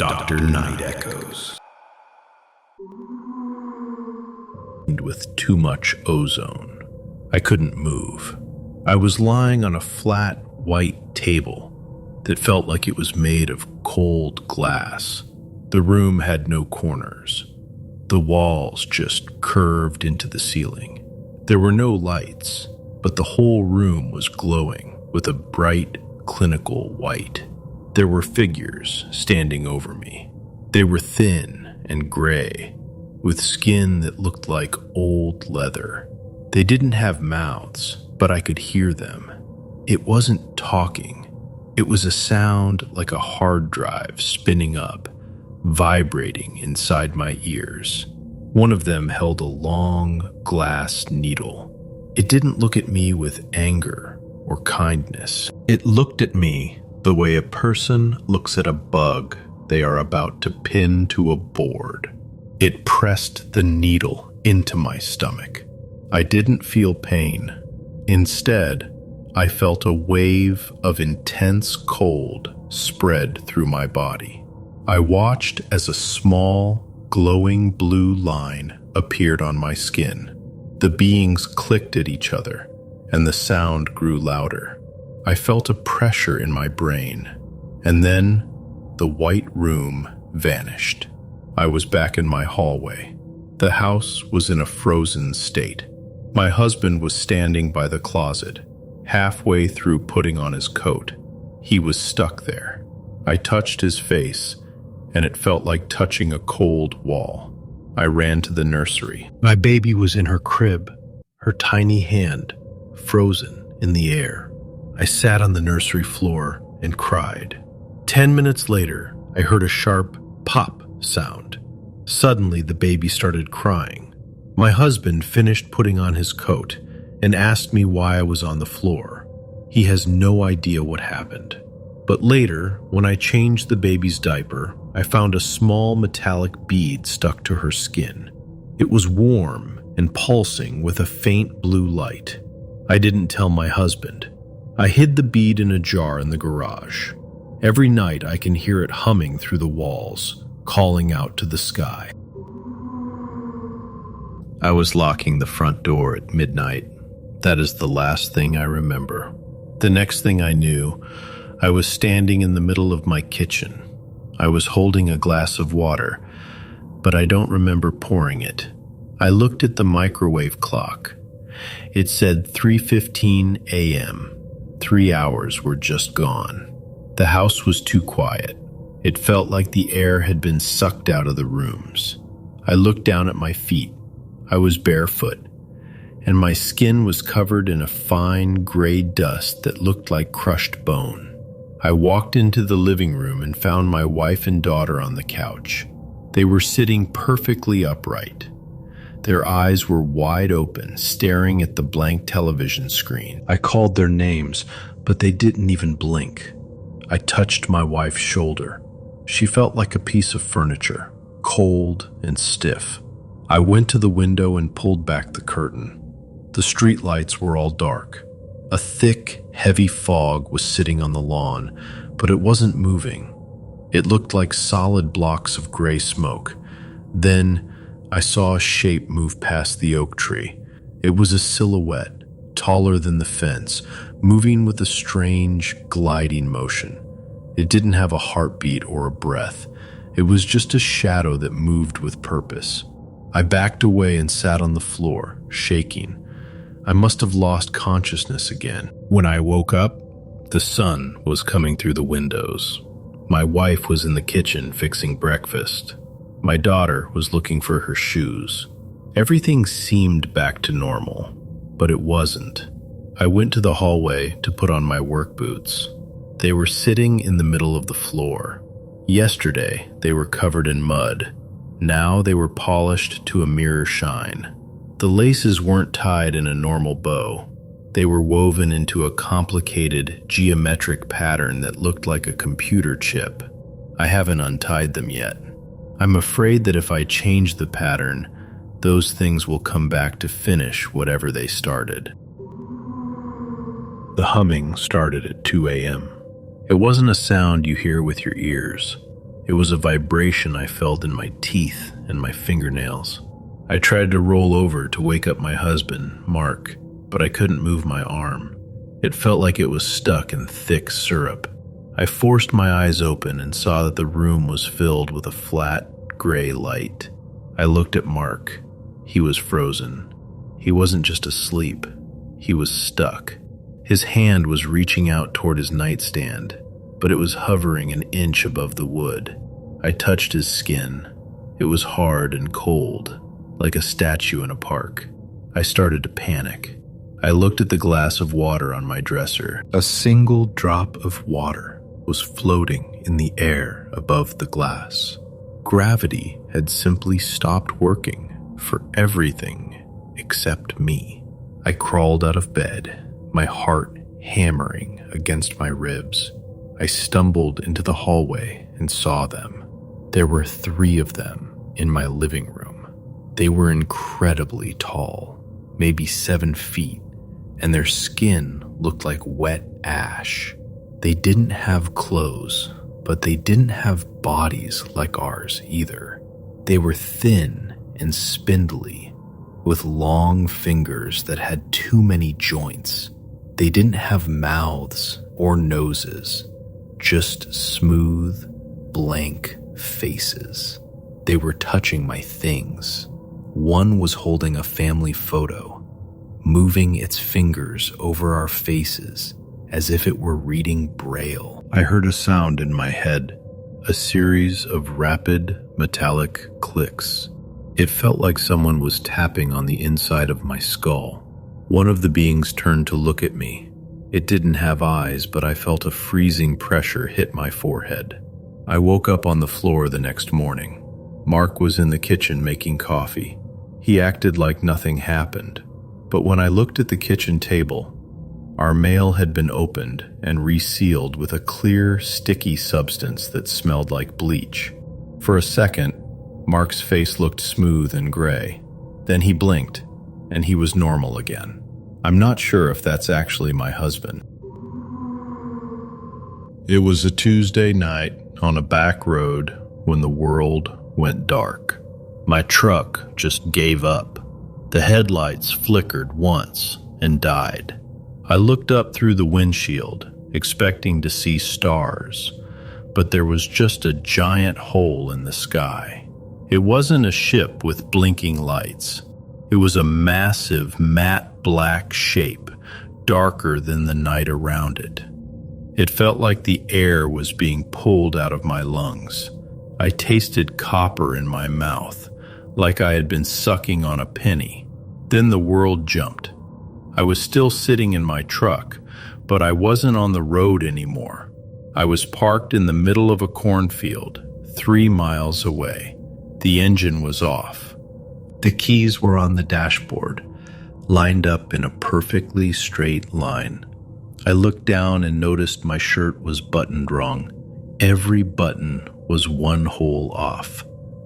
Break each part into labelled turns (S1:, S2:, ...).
S1: Dr. NightEchoes. With too much ozone. I couldn't move. I was lying on a flat, white table that felt like it was made of cold glass. The room had no corners. The walls just curved into the ceiling. There were no lights, but the whole room was glowing with a bright, clinical white. There were figures standing over me. They were thin and gray, with skin that looked like old leather. They didn't have mouths, but I could hear them. It wasn't talking. It was a sound like a hard drive spinning up, vibrating inside my ears. One of them held a long glass needle. It didn't look at me with anger or kindness. It looked at me the way a person looks at a bug they are about to pin to a board. It pressed the needle into my stomach. I didn't feel pain. Instead, I felt a wave of intense cold spread through my body. I watched as a small, glowing blue line appeared on my skin. The beings clicked at each other, and the sound grew louder. I felt a pressure in my brain, and then the white room vanished. I was back in my hallway. The house was in a frozen state. My husband was standing by the closet, halfway through putting on his coat. He was stuck there. I touched his face, and it felt like touching a cold wall. I ran to the nursery. My baby was in her crib, her tiny hand frozen in the air. I sat on the nursery floor and cried. 10 minutes later, I heard a sharp pop sound. Suddenly, the baby started crying. My husband finished putting on his coat and asked me why I was on the floor. He has no idea what happened. But later, when I changed the baby's diaper, I found a small metallic bead stuck to her skin. It was warm and pulsing with a faint blue light. I didn't tell my husband. I hid the bead in a jar in the garage. Every night I can hear it humming through the walls, calling out to the sky. I was locking the front door at midnight. That is the last thing I remember. The next thing I knew, I was standing in the middle of my kitchen. I was holding a glass of water, but I don't remember pouring it. I looked at the microwave clock. It said 3:15 a.m. 3 hours were just gone. The house was too quiet. It felt like the air had been sucked out of the rooms. I looked down at my feet. I was barefoot, and my skin was covered in a fine gray dust that looked like crushed bone. I walked into the living room and found my wife and daughter on the couch. They were sitting perfectly upright. Their eyes were wide open, staring at the blank television screen. I called their names, but they didn't even blink. I touched my wife's shoulder. She felt like a piece of furniture, cold and stiff. I went to the window and pulled back the curtain. The street lights were all dark. A thick, heavy fog was sitting on the lawn, but it wasn't moving. It looked like solid blocks of gray smoke. Then I saw a shape move past the oak tree. It was a silhouette, taller than the fence, moving with a strange, gliding motion. It didn't have a heartbeat or a breath. It was just a shadow that moved with purpose. I backed away and sat on the floor, shaking. I must have lost consciousness again. When I woke up, the sun was coming through the windows. My wife was in the kitchen fixing breakfast. My daughter was looking for her shoes. Everything seemed back to normal, but it wasn't. I went to the hallway to put on my work boots. They were sitting in the middle of the floor. Yesterday, they were covered in mud. Now they were polished to a mirror shine. The laces weren't tied in a normal bow. They were woven into a complicated, geometric pattern that looked like a computer chip. I haven't untied them yet. I'm afraid that if I change the pattern, those things will come back to finish whatever they started. The humming started at 2 a.m. It wasn't a sound you hear with your ears. It was a vibration I felt in my teeth and my fingernails. I tried to roll over to wake up my husband, Mark, but I couldn't move my arm. It felt like it was stuck in thick syrup. I forced my eyes open and saw that the room was filled with a flat, gray light. I looked at Mark. He was frozen. He wasn't just asleep. He was stuck. His hand was reaching out toward his nightstand, but it was hovering an inch above the wood. I touched his skin. It was hard and cold, like a statue in a park. I started to panic. I looked at the glass of water on my dresser. A single drop of water was floating in the air above the glass. Gravity had simply stopped working for everything except me. I crawled out of bed, my heart hammering against my ribs. I stumbled into the hallway and saw them. There were 3 of them in my living room. They were incredibly tall, maybe 7 feet, and their skin looked like wet ash. They didn't have clothes, but they didn't have bodies like ours either. They were thin and spindly, with long fingers that had too many joints. They didn't have mouths or noses, just smooth, blank faces. They were touching my things. One was holding a family photo, moving its fingers over our faces as if it were reading Braille. I heard a sound in my head, a series of rapid, metallic clicks. It felt like someone was tapping on the inside of my skull. One of the beings turned to look at me. It didn't have eyes, but I felt a freezing pressure hit my forehead. I woke up on the floor the next morning. Mark was in the kitchen making coffee. He acted like nothing happened, but when I looked at the kitchen table, our mail had been opened and resealed with a clear, sticky substance that smelled like bleach. For a second, Mark's face looked smooth and gray. Then he blinked, and he was normal again. I'm not sure if that's actually my husband. It was a Tuesday night on a back road when the world went dark. My truck just gave up. The headlights flickered once and died. I looked up through the windshield, expecting to see stars, but there was just a giant hole in the sky. It wasn't a ship with blinking lights. It was a massive, matte black shape, darker than the night around it. It felt like the air was being pulled out of my lungs. I tasted copper in my mouth, like I had been sucking on a penny. Then the world jumped. I was still sitting in my truck, but I wasn't on the road anymore. I was parked in the middle of a cornfield, 3 miles away. The engine was off. The keys were on the dashboard, lined up in a perfectly straight line. I looked down and noticed my shirt was buttoned wrong. Every button was 1 hole off.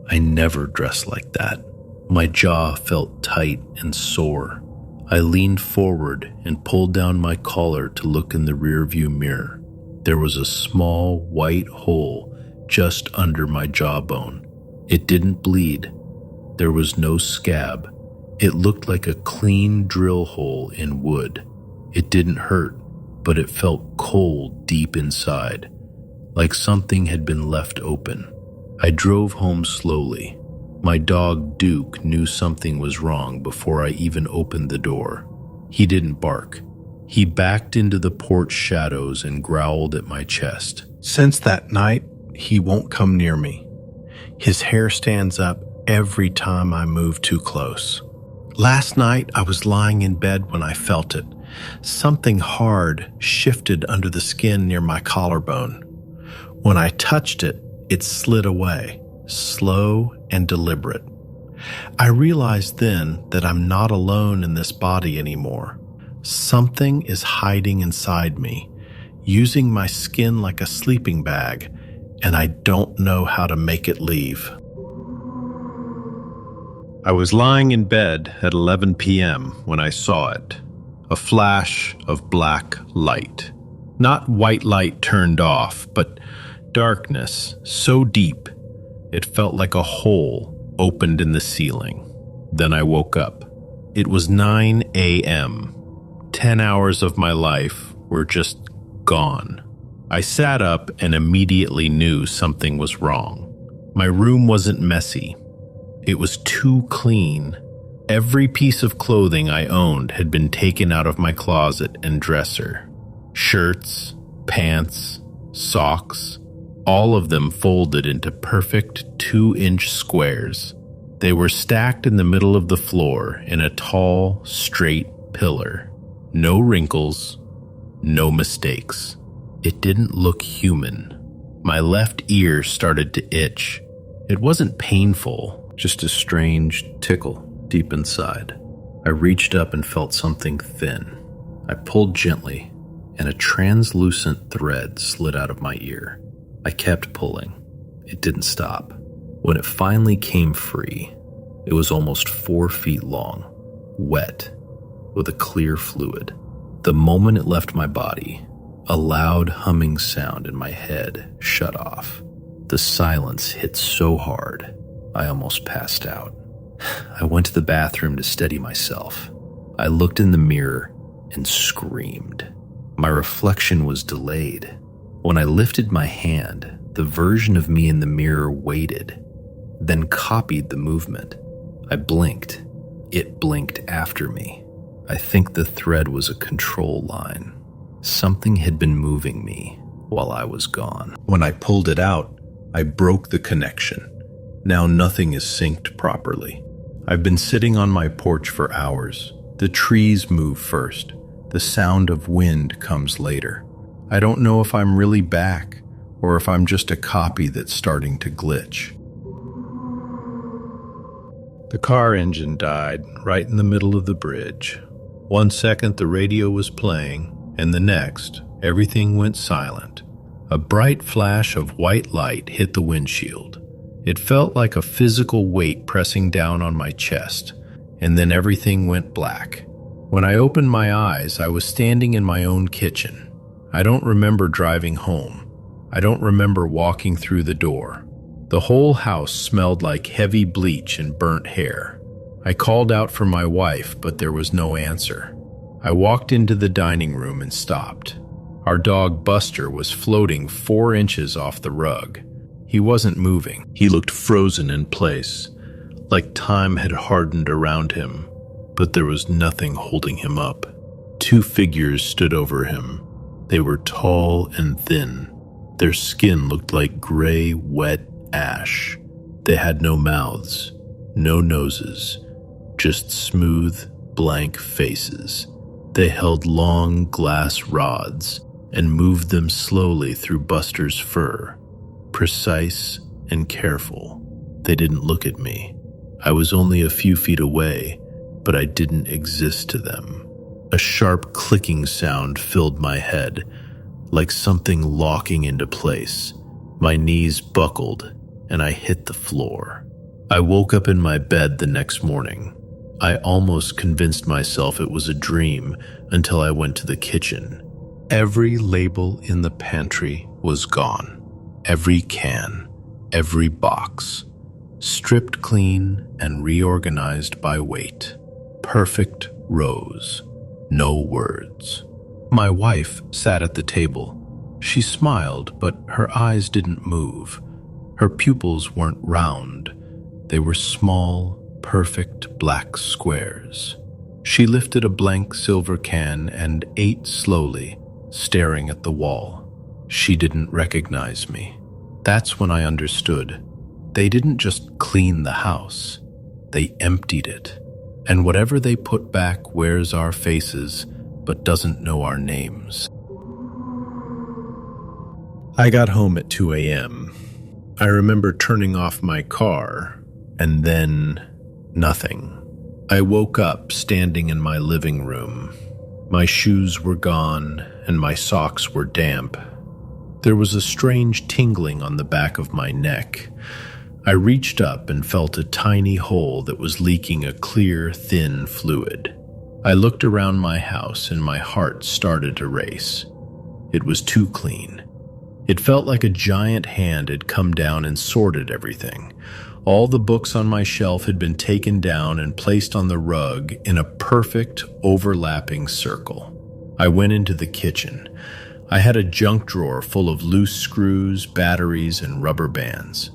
S1: I never dressed like that. My jaw felt tight and sore. I leaned forward and pulled down my collar to look in the rearview mirror. There was a small white hole just under my jawbone. It didn't bleed. There was no scab. It looked like a clean drill hole in wood. It didn't hurt, but it felt cold deep inside, like something had been left open. I drove home slowly. My dog Duke knew something was wrong before I even opened the door. He didn't bark. He backed into the porch shadows and growled at my chest. Since that night, he won't come near me. His hair stands up every time I move too close. Last night, I was lying in bed when I felt it. Something hard shifted under the skin near my collarbone. When I touched it, it slid away, slow and deliberate. I realized then that I'm not alone in this body anymore. Something is hiding inside me, using my skin like a sleeping bag, and I don't know how to make it leave. I was lying in bed at 11 p.m. when I saw it. A flash of black light. Not white light turned off, but darkness so deep, it felt like a hole opened in the ceiling. Then I woke up. It was 9 a.m. 10 hours of my life were just gone. I sat up and immediately knew something was wrong. My room wasn't messy. It was too clean. Every piece of clothing I owned had been taken out of my closet and dresser. Shirts, pants, socks, all of them folded into perfect 2-inch squares. They were stacked in the middle of the floor in a tall, straight pillar. No wrinkles, no mistakes. It didn't look human. My left ear started to itch. It wasn't painful, just a strange tickle deep inside. I reached up and felt something thin. I pulled gently, and a translucent thread slid out of my ear. I kept pulling. It didn't stop. When it finally came free, it was almost 4 feet long, wet, with a clear fluid. The moment it left my body, a loud humming sound in my head shut off. The silence hit so hard, I almost passed out. I went to the bathroom to steady myself. I looked in the mirror and screamed. My reflection was delayed. When I lifted my hand, the version of me in the mirror waited, then copied the movement. I blinked. It blinked after me. I think the thread was a control line. Something had been moving me while I was gone. When I pulled it out, I broke the connection. Now nothing is synced properly. I've been sitting on my porch for hours. The trees move first. The sound of wind comes later. I don't know if I'm really back or if I'm just a copy that's starting to glitch. The car engine died right in the middle of the bridge. 1 second the radio was playing, and the next, everything went silent. A bright flash of white light hit the windshield. It felt like a physical weight pressing down on my chest, and then everything went black. When I opened my eyes, I was standing in my own kitchen. I don't remember driving home. I don't remember walking through the door. The whole house smelled like heavy bleach and burnt hair. I called out for my wife, but there was no answer. I walked into the dining room and stopped. Our dog Buster was floating 4 inches off the rug. He wasn't moving. He looked frozen in place, like time had hardened around him, but there was nothing holding him up. 2 figures stood over him. They were tall and thin. Their skin looked like gray, wet ash. They had no mouths, no noses, just smooth, blank faces. They held long glass rods and moved them slowly through Buster's fur, precise and careful. They didn't look at me. I was only a few feet away, but I didn't exist to them. A sharp clicking sound filled my head, like something locking into place. My knees buckled, and I hit the floor. I woke up in my bed the next morning. I almost convinced myself it was a dream until I went to the kitchen. Every label in the pantry was gone. Every can, every box, stripped clean and reorganized by weight. Perfect rows, no words. My wife sat at the table. She smiled, but her eyes didn't move. Her pupils weren't round. They were small, perfect black squares. She lifted a blank silver can and ate slowly, staring at the wall. She didn't recognize me. That's when I understood. They didn't just clean the house. They emptied it. And whatever they put back wears our faces, but doesn't know our names. I got home at 2 a.m. I remember turning off my car, and then nothing. I woke up standing in my living room. My shoes were gone, and my socks were damp. There was a strange tingling on the back of my neck. I reached up and felt a tiny hole that was leaking a clear, thin fluid. I looked around my house and my heart started to race. It was too clean. It felt like a giant hand had come down and sorted everything. All the books on my shelf had been taken down and placed on the rug in a perfect, overlapping circle. I went into the kitchen. I had a junk drawer full of loose screws, batteries, and rubber bands.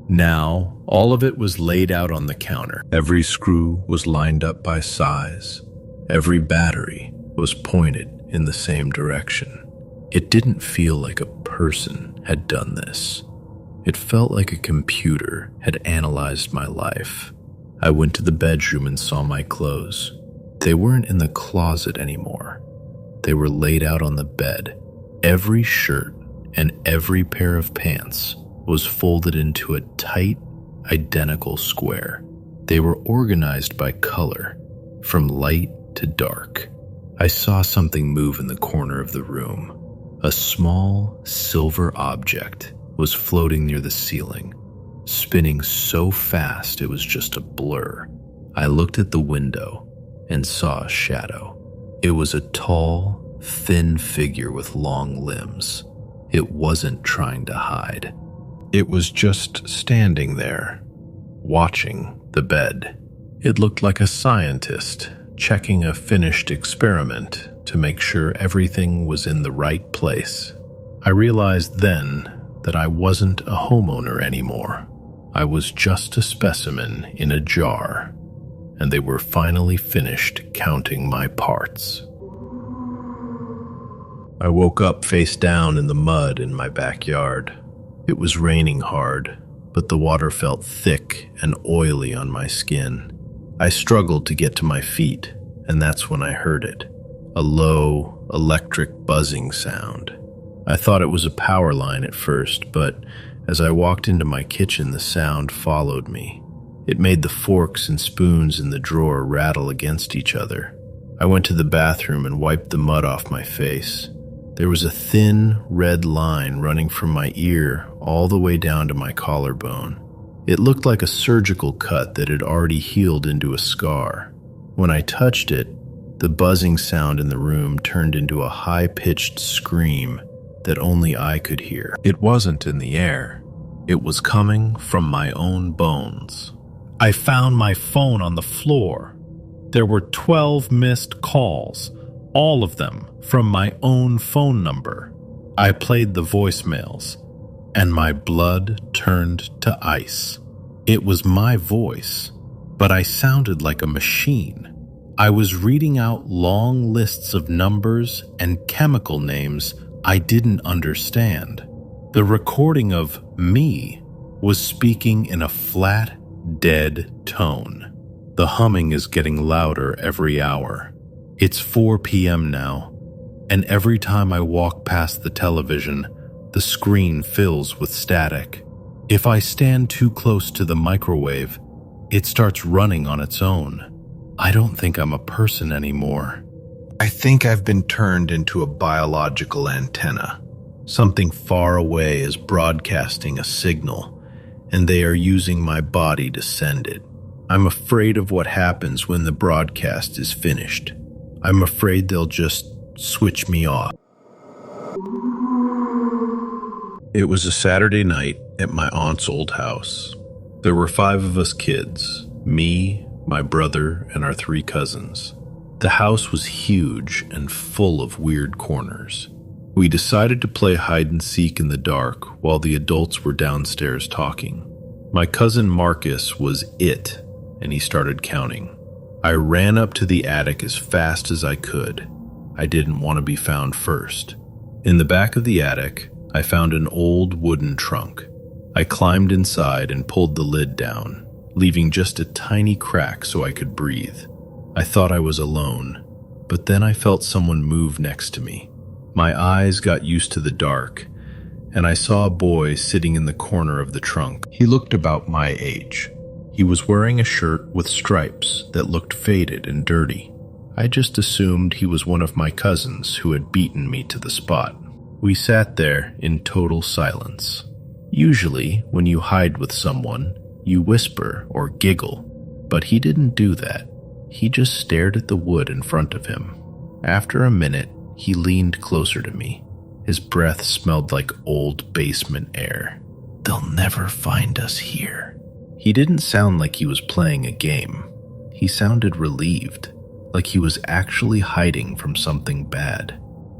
S1: Now, all of it was laid out on the counter. Every screw was lined up by size. Every battery was pointed in the same direction. It didn't feel like a person had done this. It felt like a computer had analyzed my life. I went to the bedroom and saw my clothes. They weren't in the closet anymore. They were laid out on the bed. Every shirt and every pair of pants was folded into a tight, identical square. They were organized by color, from light to dark. I saw something move in the corner of the room. A small, silver object was floating near the ceiling, spinning so fast it was just a blur. I looked at the window and saw a shadow. It was a tall, thin figure with long limbs. It wasn't trying to hide. It was just standing there, watching the bed. It looked like a scientist checking a finished experiment to make sure everything was in the right place. I realized then that I wasn't a homeowner anymore. I was just a specimen in a jar, and they were finally finished counting my parts. I woke up face down in the mud in my backyard. It was raining hard, but the water felt thick and oily on my skin. I struggled to get to my feet, and that's when I heard it. A low, electric buzzing sound. I thought it was a power line at first, but as I walked into my kitchen, the sound followed me. It made the forks and spoons in the drawer rattle against each other. I went to the bathroom and wiped the mud off my face. There was a thin, red line running from my ear all the way down to my collarbone. It looked like a surgical cut that had already healed into a scar. When I touched it, the buzzing sound in the room turned into a high-pitched scream that only I could hear. It wasn't in the air. It was coming from my own bones. I found my phone on the floor. There were 12 missed calls, all of them from my own phone number. I played the voicemails, and my blood turned to ice. It was my voice, but I sounded like a machine. I was reading out long lists of numbers and chemical names I didn't understand. The recording of me was speaking in a flat, dead tone. The humming is getting louder every hour. It's 4 p.m. now, and every time I walk past the television, the screen fills with static. If I stand too close to the microwave, it starts running on its own. I don't think I'm a person anymore. I think I've been turned into a biological antenna. Something far away is broadcasting a signal, and they are using my body to send it. I'm afraid of what happens when the broadcast is finished. I'm afraid they'll just switch me off. It was a Saturday night at my aunt's old house. There were 5 of us kids, me, my brother, and our 3 cousins. The house was huge and full of weird corners. We decided to play hide and seek in the dark while the adults were downstairs talking. My cousin Marcus was it, and he started counting. I ran up to the attic as fast as I could. I didn't want to be found first. In the back of the attic, I found an old wooden trunk. I climbed inside and pulled the lid down, leaving just a tiny crack so I could breathe. I thought I was alone, but then I felt someone move next to me. My eyes got used to the dark, and I saw a boy sitting in the corner of the trunk. He looked about my age. He was wearing a shirt with stripes that looked faded and dirty. I just assumed he was one of my cousins who had beaten me to the spot. We sat there in total silence. Usually, when you hide with someone, you whisper or giggle, but he didn't do that. He just stared at the wood in front of him. After a minute, he leaned closer to me. His breath smelled like old basement air. "They'll never find us here." He didn't sound like he was playing a game. He sounded relieved, like he was actually hiding from something bad.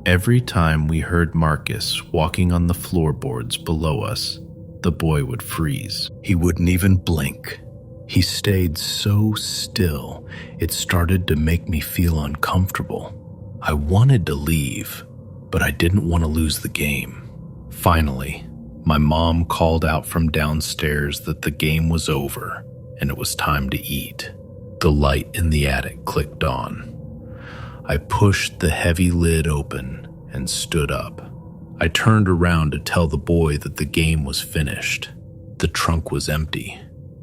S1: Every time we heard Marcus walking on the floorboards below us, the boy would freeze. He wouldn't even blink. He stayed so still, it started to make me feel uncomfortable. I wanted to leave, but I didn't want to lose the game. Finally, my mom called out from downstairs that the game was over and it was time to eat. The light in the attic clicked on. I pushed the heavy lid open and stood up. I turned around to tell the boy that the game was finished. The trunk was empty.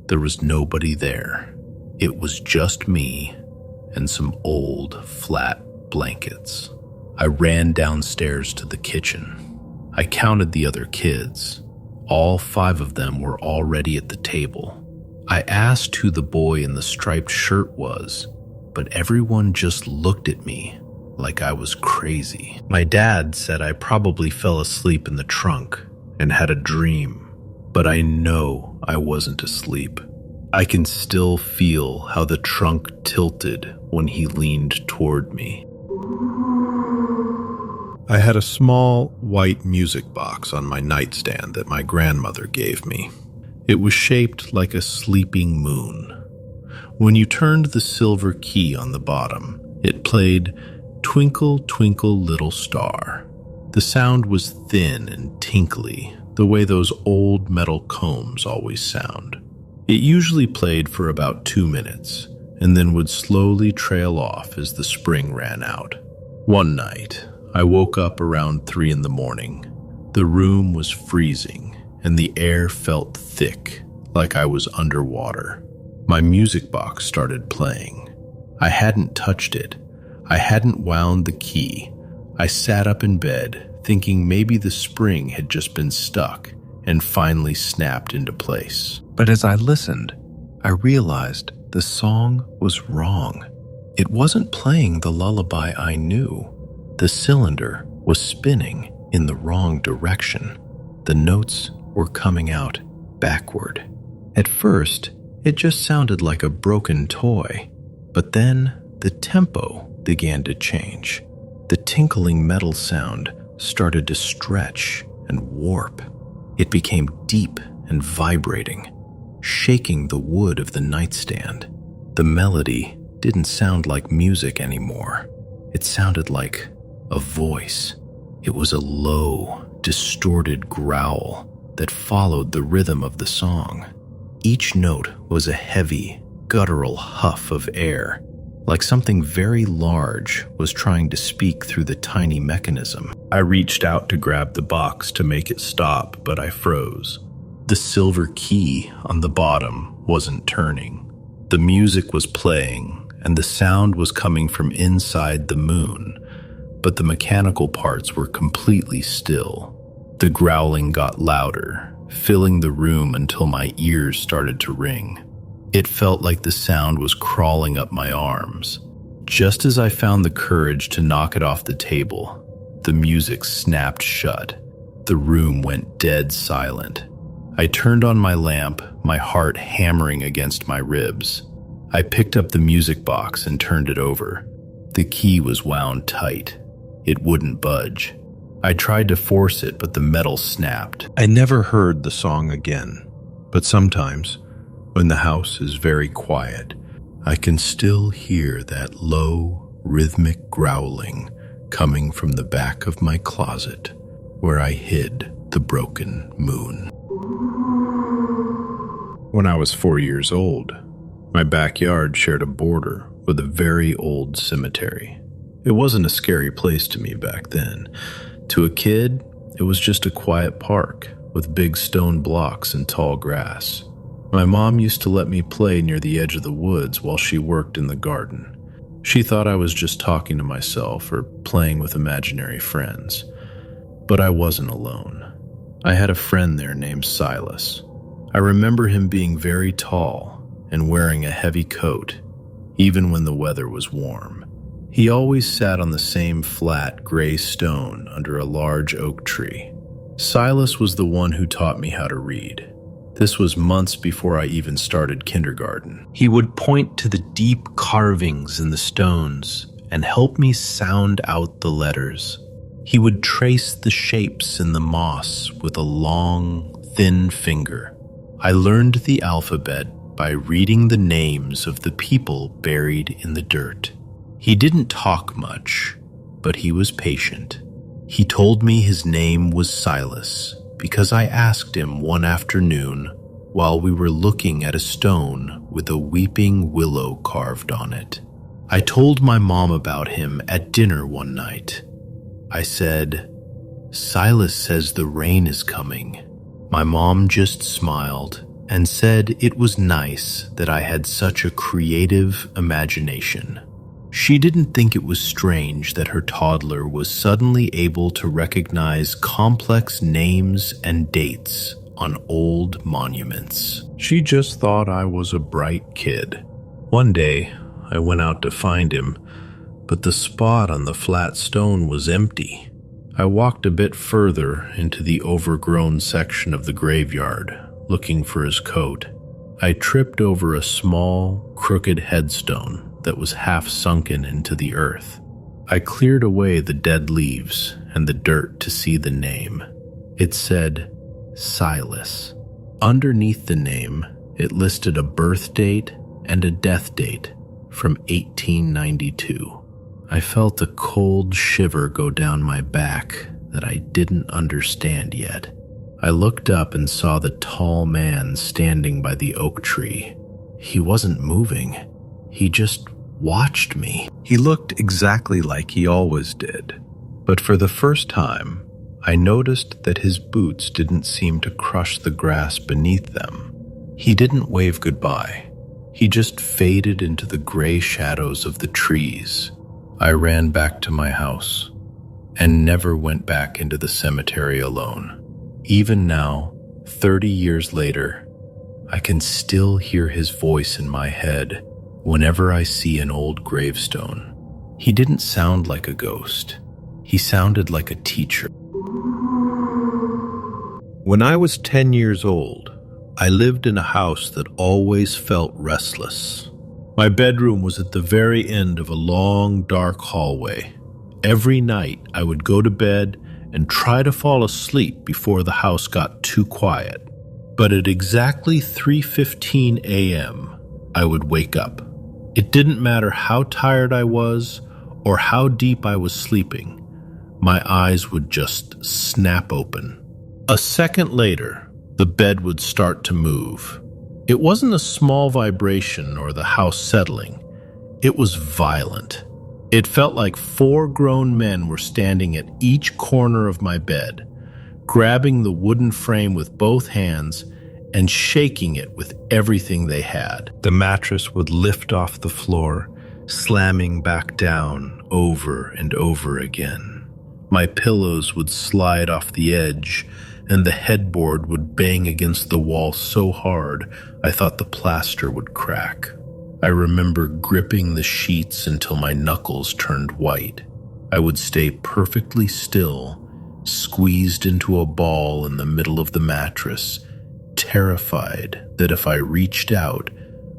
S1: There was nobody there. It was just me and some old, flat blankets. I ran downstairs to the kitchen. I counted the other kids. All 5 of them were already at the table. I asked who the boy in the striped shirt was, but everyone just looked at me like I was crazy. My dad said I probably fell asleep in the trunk and had a dream, but I know I wasn't asleep. I can still feel how the trunk tilted when he leaned toward me. I had a small white music box on my nightstand that my grandmother gave me. It was shaped like a sleeping moon. When you turned the silver key on the bottom, it played "Twinkle, Twinkle, Little Star." The sound was thin and tinkly, the way those old metal combs always sound. It usually played for about 2 minutes, and then would slowly trail off as the spring ran out. One night, I woke up around 3 in the morning. The room was freezing, and the air felt thick, like I was underwater. My music box started playing. I hadn't touched it. I hadn't wound the key. I sat up in bed, thinking maybe the spring had just been stuck and finally snapped into place. But as I listened, I realized the song was wrong. It wasn't playing the lullaby I knew. The cylinder was spinning in the wrong direction. The notes were coming out backward. At first, it just sounded like a broken toy, but then the tempo began to change. The tinkling metal sound started to stretch and warp. It became deep and vibrating, shaking the wood of the nightstand. The melody didn't sound like music anymore. It sounded like a voice. It was a low, distorted growl that followed the rhythm of the song. Each note was a heavy, guttural huff of air, like something very large was trying to speak through the tiny mechanism. I reached out to grab the box to make it stop, but I froze. The silver key on the bottom wasn't turning. The music was playing, and the sound was coming from inside the moon, but the mechanical parts were completely still. The growling got louder, filling the room until my ears started to ring. It felt like the sound was crawling up my arms. Just as I found the courage to knock it off the table, the music snapped shut. The room went dead silent. I turned on my lamp, my heart hammering against my ribs. I picked up the music box and turned it over. The key was wound tight. It wouldn't budge. I tried to force it, but the metal snapped. I never heard the song again, but sometimes, when the house is very quiet, I can still hear that low, rhythmic growling coming from the back of my closet where I hid the broken moon. When I was 4 years old, my backyard shared a border with a very old cemetery. It wasn't a scary place to me back then. To a kid, it was just a quiet park with big stone blocks and tall grass. My mom used to let me play near the edge of the woods while she worked in the garden. She thought I was just talking to myself or playing with imaginary friends. But I wasn't alone. I had a friend there named Silas. I remember him being very tall and wearing a heavy coat, even when the weather was warm. He always sat on the same flat, gray stone under a large oak tree. Silas was the one who taught me how to read. This was months before I even started kindergarten. He would point to the deep carvings in the stones and help me sound out the letters. He would trace the shapes in the moss with a long, thin finger. I learned the alphabet by reading the names of the people buried in the dirt. He didn't talk much, but he was patient. He told me his name was Silas because I asked him one afternoon while we were looking at a stone with a weeping willow carved on it. I told my mom about him at dinner one night. I said, "Silas says the rain is coming." My mom just smiled and said it was nice that I had such a creative imagination. She didn't think it was strange that her toddler was suddenly able to recognize complex names and dates on old monuments. She just thought I was a bright kid. One day, I went out to find him, but the spot on the flat stone was empty. I walked a bit further into the overgrown section of the graveyard, looking for his coat. I tripped over a small, crooked headstone that was half sunken into the earth. I cleared away the dead leaves and the dirt to see the name. It said, Silas. Underneath the name, it listed a birth date and a death date from 1892. I felt a cold shiver go down my back that I didn't understand yet. I looked up and saw the tall man standing by the oak tree. He wasn't moving. He just watched me. He looked exactly like he always did. But for the first time, I noticed that his boots didn't seem to crush the grass beneath them. He didn't wave goodbye. He just faded into the gray shadows of the trees. I ran back to my house and never went back into the cemetery alone. Even now, 30 years later, I can still hear his voice in my head whenever I see an old gravestone. He didn't sound like a ghost. He sounded like a teacher. When I was 10 years old, I lived in a house that always felt restless. My bedroom was at the very end of a long, dark hallway. Every night, I would go to bed and try to fall asleep before the house got too quiet. But at exactly 3:15 a.m., I would wake up. It didn't matter how tired I was or how deep I was sleeping. My eyes would just snap open. A second later, the bed would start to move. It wasn't a small vibration or the house settling. It was violent. It felt like 4 grown men were standing at each corner of my bed, grabbing the wooden frame with both hands and shaking it with everything they had. The mattress would lift off the floor, slamming back down over and over again. My pillows would slide off the edge, and the headboard would bang against the wall so hard I thought the plaster would crack. I remember gripping the sheets until my knuckles turned white. I would stay perfectly still, squeezed into a ball in the middle of the mattress, terrified that if I reached out,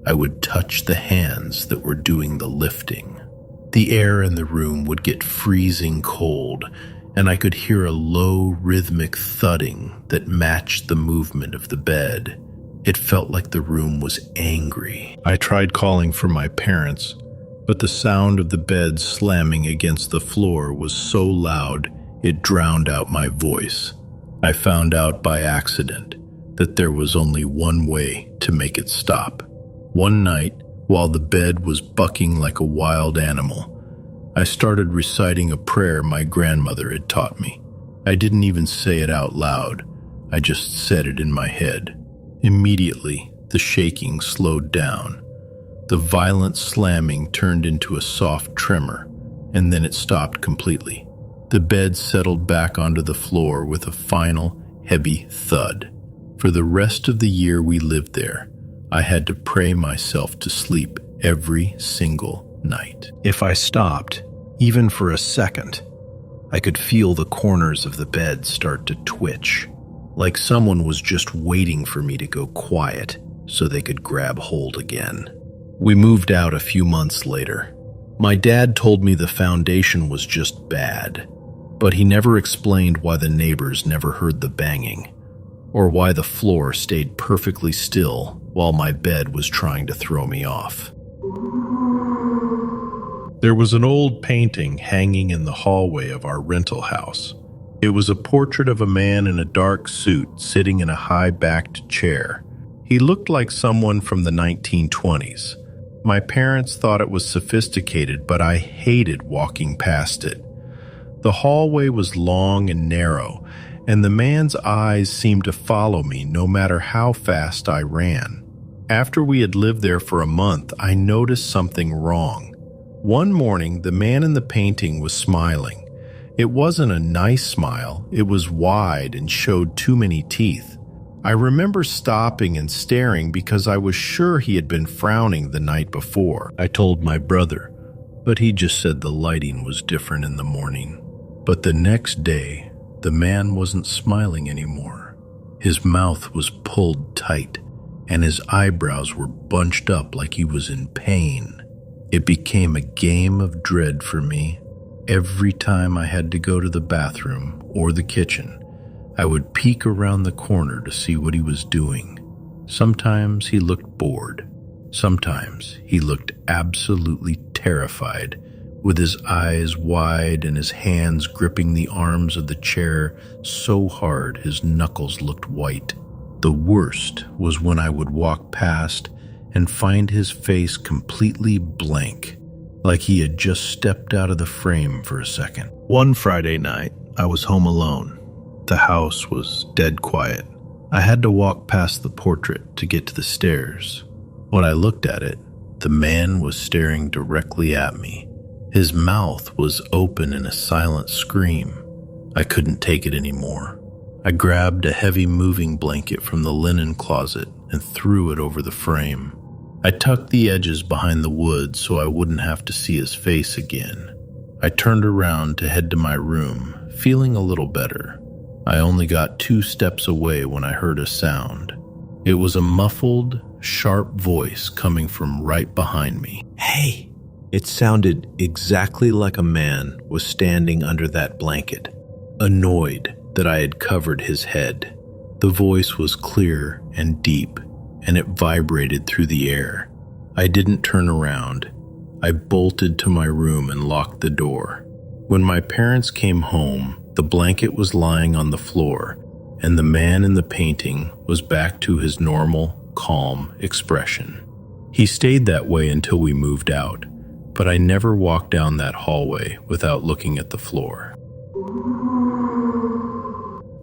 S1: I would touch the hands that were doing the lifting. The air in the room would get freezing cold, and I could hear a low, rhythmic thudding that matched the movement of the bed. It felt like the room was angry. I tried calling for my parents, but the sound of the bed slamming against the floor was so loud it drowned out my voice. I found out by accident that there was only one way to make it stop. One night, while the bed was bucking like a wild animal, I started reciting a prayer my grandmother had taught me. I didn't even say it out loud. I just said it in my head. Immediately, the shaking slowed down. The violent slamming turned into a soft tremor, and then it stopped completely. The bed settled back onto the floor with a final, heavy thud. For the rest of the year we lived there, I had to pray myself to sleep every single night. If I stopped, even for a second, I could feel the corners of the bed start to twitch, like someone was just waiting for me to go quiet so they could grab hold again. We moved out a few months later. My dad told me the foundation was just bad, but he never explained why the neighbors never heard the banging, or why the floor stayed perfectly still while my bed was trying to throw me off. There was an old painting hanging in the hallway of our rental house. It was a portrait of a man in a dark suit sitting in a high-backed chair. He looked like someone from the 1920s. My parents thought it was sophisticated, but I hated walking past it. The hallway was long and narrow, and the man's eyes seemed to follow me no matter how fast I ran. After we had lived there for a month, I noticed something wrong. One morning, the man in the painting was smiling. It wasn't a nice smile, it was wide and showed too many teeth. I remember stopping and staring because I was sure he had been frowning the night before. I told my brother, but he just said the lighting was different in the morning. But the next day, the man wasn't smiling anymore. His mouth was pulled tight, and his eyebrows were bunched up like he was in pain. It became a game of dread for me. Every time I had to go to the bathroom or the kitchen, I would peek around the corner to see what he was doing. Sometimes he looked bored. Sometimes he looked absolutely terrified, with his eyes wide and his hands gripping the arms of the chair so hard his knuckles looked white. The worst was when I would walk past and find his face completely blank, like he had just stepped out of the frame for a second. One Friday night, I was home alone. The house was dead quiet. I had to walk past the portrait to get to the stairs. When I looked at it, the man was staring directly at me. His mouth was open in a silent scream. I couldn't take it anymore. I grabbed a heavy moving blanket from the linen closet and threw it over the frame. I tucked the edges behind the wood so I wouldn't have to see his face again. I turned around to head to my room, feeling a little better. I only got 2 steps away when I heard a sound. It was a muffled, sharp voice coming from right behind me. "Hey!" It sounded exactly like a man was standing under that blanket, annoyed that I had covered his head. The voice was clear and deep, and it vibrated through the air. I didn't turn around. I bolted to my room and locked the door. When my parents came home, the blanket was lying on the floor, and the man in the painting was back to his normal, calm expression. He stayed that way until we moved out, but I never walked down that hallway without looking at the floor.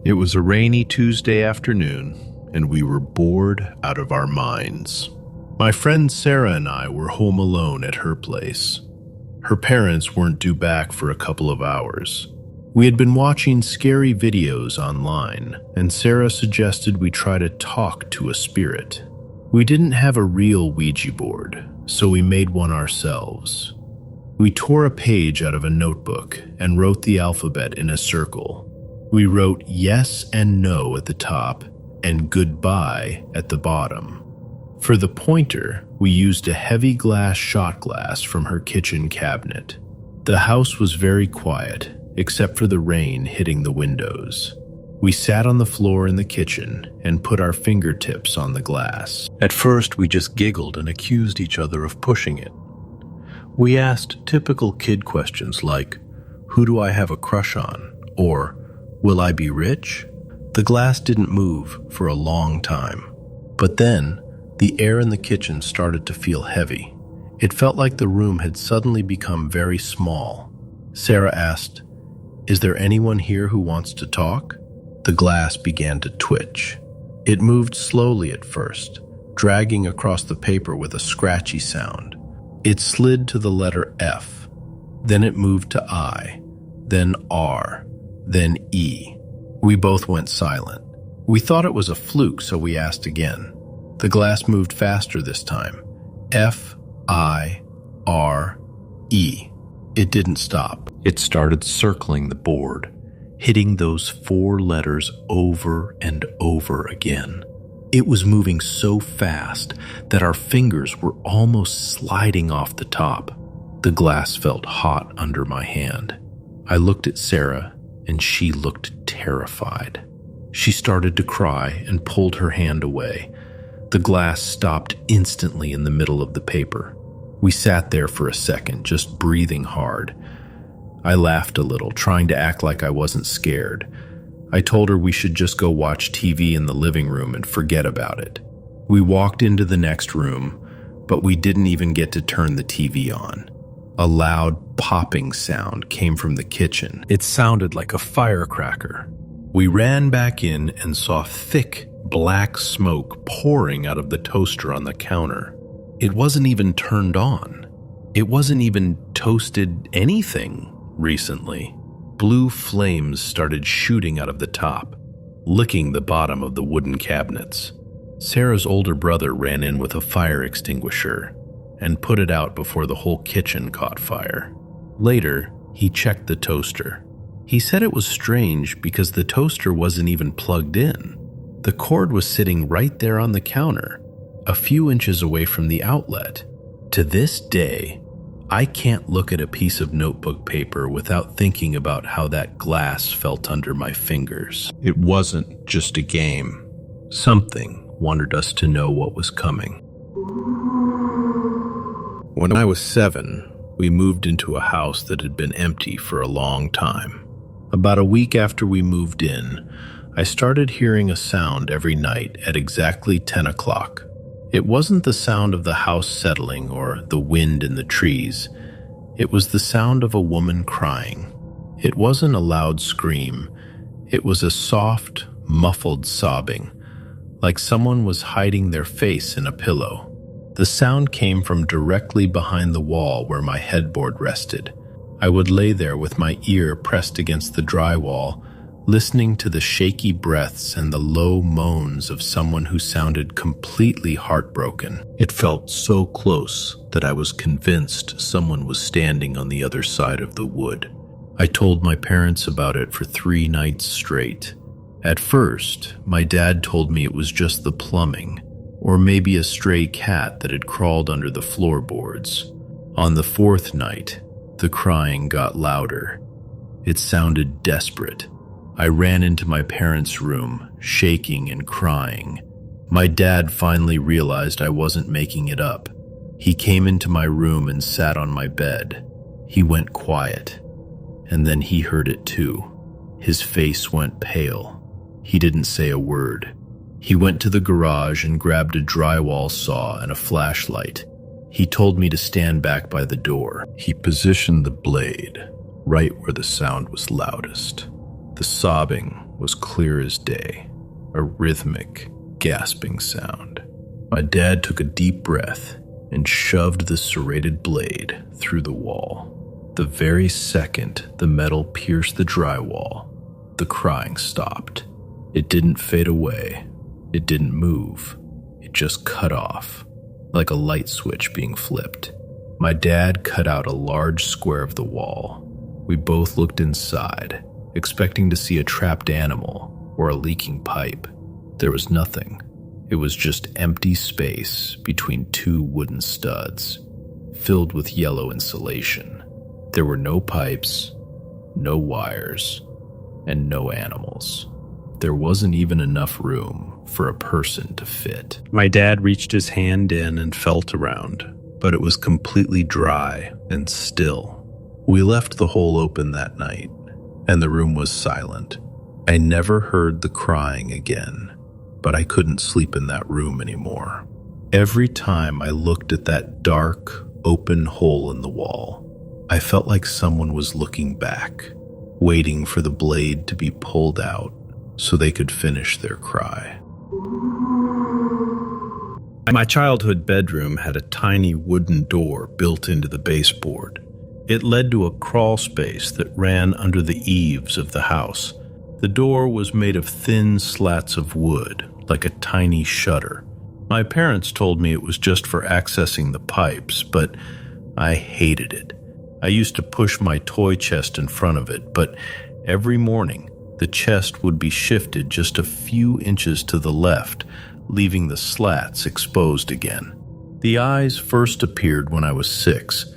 S1: It was a rainy Tuesday afternoon, and we were bored out of our minds. My friend Sarah and I were home alone at her place. Her parents weren't due back for a couple of hours. We had been watching scary videos online, and Sarah suggested we try to talk to a spirit. We didn't have a real Ouija board, so we made one ourselves. We tore a page out of a notebook and wrote the alphabet in a circle. We wrote yes and no at the top and goodbye at the bottom. For the pointer, we used a heavy glass shot glass from her kitchen cabinet. The house was very quiet, except for the rain hitting the windows. We sat on the floor in the kitchen and put our fingertips on the glass. At first, we just giggled and accused each other of pushing it. We asked typical kid questions like, "Who do I have a crush on?" or "Will I be rich?" The glass didn't move for a long time. But then, the air in the kitchen started to feel heavy. It felt like the room had suddenly become very small. Sarah asked, "Is there anyone here who wants to talk?" The glass began to twitch. It moved slowly at first, dragging across the paper with a scratchy sound. It slid to the letter F. Then it moved to I, then R, then E. We both went silent. We thought it was a fluke, so we asked again. The glass moved faster this time. F, I, R, E. It didn't stop. It started circling the board, hitting those 4 letters over and over again. It was moving so fast that our fingers were almost sliding off the top. The glass felt hot under my hand. I looked at Sarah, and she looked terrified. She started to cry and pulled her hand away. The glass stopped instantly in the middle of the paper. We sat there for a second, just breathing hard. I laughed a little, trying to act like I wasn't scared. I told her we should just go watch TV in the living room and forget about it. We walked into the next room, but we didn't even get to turn the TV on. A loud popping sound came from the kitchen. It sounded like a firecracker. We ran back in and saw thick, black smoke pouring out of the toaster on the counter. It wasn't even turned on. It wasn't even toasted anything recently. Blue flames started shooting out of the top, licking the bottom of the wooden cabinets. Sarah's older brother ran in with a fire extinguisher and put it out before the whole kitchen caught fire. Later, he checked the toaster. He said it was strange because the toaster wasn't even plugged in. The cord was sitting right there on the counter, a few inches away from the outlet. To this day, I can't look at a piece of notebook paper without thinking about how that glass felt under my fingers. It wasn't just a game. Something wanted us to know what was coming. When I was 7, we moved into a house that had been empty for a long time. About a week after we moved in, I started hearing a sound every night at exactly 10 o'clock. It wasn't the sound of the house settling or the wind in the trees. It was the sound of a woman crying. It wasn't a loud scream. It was a soft, muffled sobbing, like someone was hiding their face in a pillow. The sound came from directly behind the wall where my headboard rested. I would lay there with my ear pressed against the drywall, listening to the shaky breaths and the low moans of someone who sounded completely heartbroken. It felt so close that I was convinced someone was standing on the other side of the wood. I told my parents about it for 3 nights straight. At first, my dad told me it was just the plumbing, or maybe a stray cat that had crawled under the floorboards. On the 4th night, the crying got louder. It sounded desperate. I ran into my parents' room, shaking and crying. My dad finally realized I wasn't making it up. He came into my room and sat on my bed. He went quiet, and then he heard it too. His face went pale. He didn't say a word. He went to the garage and grabbed a drywall saw and a flashlight. He told me to stand back by the door. He positioned the blade right where the sound was loudest. The sobbing was clear as day, a rhythmic, gasping sound. My dad took a deep breath and shoved the serrated blade through the wall. The very second the metal pierced the drywall, the crying stopped. It didn't fade away. It didn't move. It just cut off, like a light switch being flipped. My dad cut out a large square of the wall. We both looked inside, expecting to see a trapped animal or a leaking pipe. There was nothing. It was just empty space between 2 wooden studs, filled with yellow insulation. There were no pipes, no wires, and no animals. There wasn't even enough room for a person to fit. My dad reached his hand in and felt around, but it was completely dry and still. We left the hole open that night, and the room was silent. I never heard the crying again, but I couldn't sleep in that room anymore. Every time I looked at that dark, open hole in the wall, I felt like someone was looking back, waiting for the blade to be pulled out so they could finish their cry. My childhood bedroom had a tiny wooden door built into the baseboard. It led to a crawl space that ran under the eaves of the house. The door was made of thin slats of wood, like a tiny shutter. My parents told me it was just for accessing the pipes, but I hated it. I used to push my toy chest in front of it, but every morning the chest would be shifted just a few inches to the left, leaving the slats exposed again. The eyes first appeared when I was 6.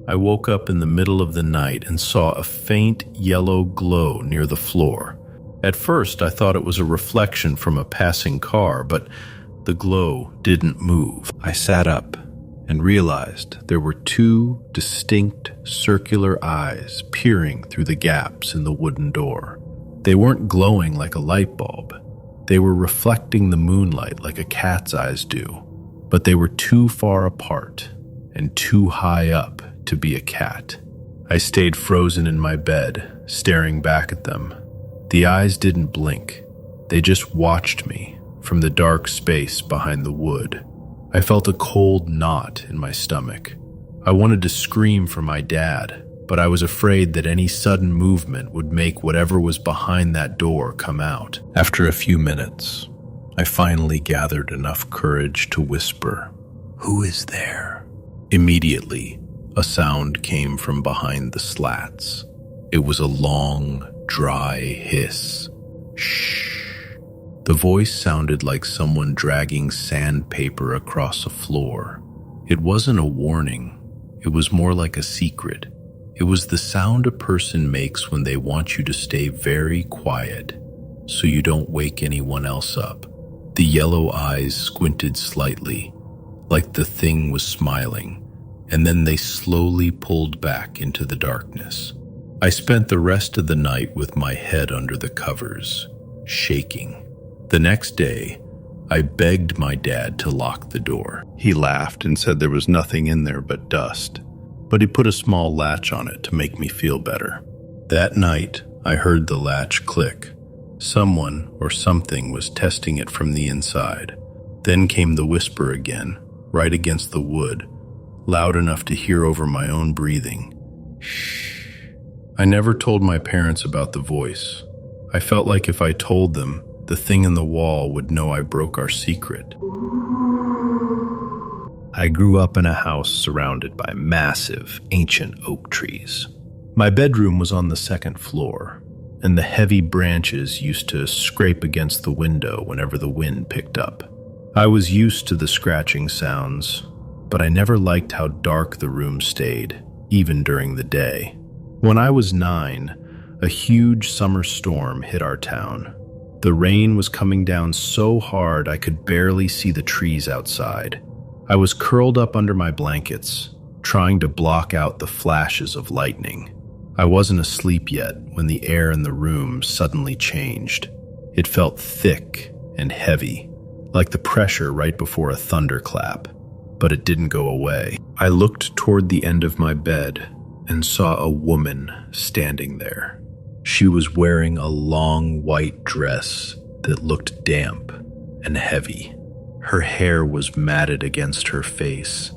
S1: I woke up in the middle of the night and saw a faint yellow glow near the floor. At first, I thought it was a reflection from a passing car, but the glow didn't move. I sat up and realized there were 2 distinct circular eyes peering through the gaps in the wooden door. They weren't glowing like a light bulb. They were reflecting the moonlight like a cat's eyes do, but they were too far apart and too high up to be a cat. I stayed frozen in my bed, staring back at them. The eyes didn't blink. They just watched me from the dark space behind the wood. I felt a cold knot in my stomach. I wanted to scream for my dad, but I was afraid that any sudden movement would make whatever was behind that door come out. After a few minutes, I finally gathered enough courage to whisper, "Who is there?" Immediately, a sound came from behind the slats. It was a long, dry hiss. Shh. The voice sounded like someone dragging sandpaper across a floor. It wasn't a warning. It was more like a secret. It was the sound a person makes when they want you to stay very quiet so you don't wake anyone else up. The yellow eyes squinted slightly, like the thing was smiling, and then they slowly pulled back into the darkness. I spent the rest of the night with my head under the covers, shaking. The next day, I begged my dad to lock the door. He laughed and said there was nothing in there but dust, but he put a small latch on it to make me feel better. That night, I heard the latch click. Someone or something was testing it from the inside. Then came the whisper again, right against the wood, loud enough to hear over my own breathing. Shh. I never told my parents about the voice. I felt like if I told them, the thing in the wall would know I broke our secret. I grew up in a house surrounded by massive, ancient oak trees. My bedroom was on the 2nd floor, and the heavy branches used to scrape against the window whenever the wind picked up. I was used to the scratching sounds, but I never liked how dark the room stayed, even during the day. When I was 9, a huge summer storm hit our town. The rain was coming down so hard I could barely see the trees outside. I was curled up under my blankets, trying to block out the flashes of lightning. I wasn't asleep yet when the air in the room suddenly changed. It felt thick and heavy, like the pressure right before a thunderclap, but it didn't go away. I looked toward the end of my bed and saw a woman standing there. She was wearing a long white dress that looked damp and heavy. Her hair was matted against her face,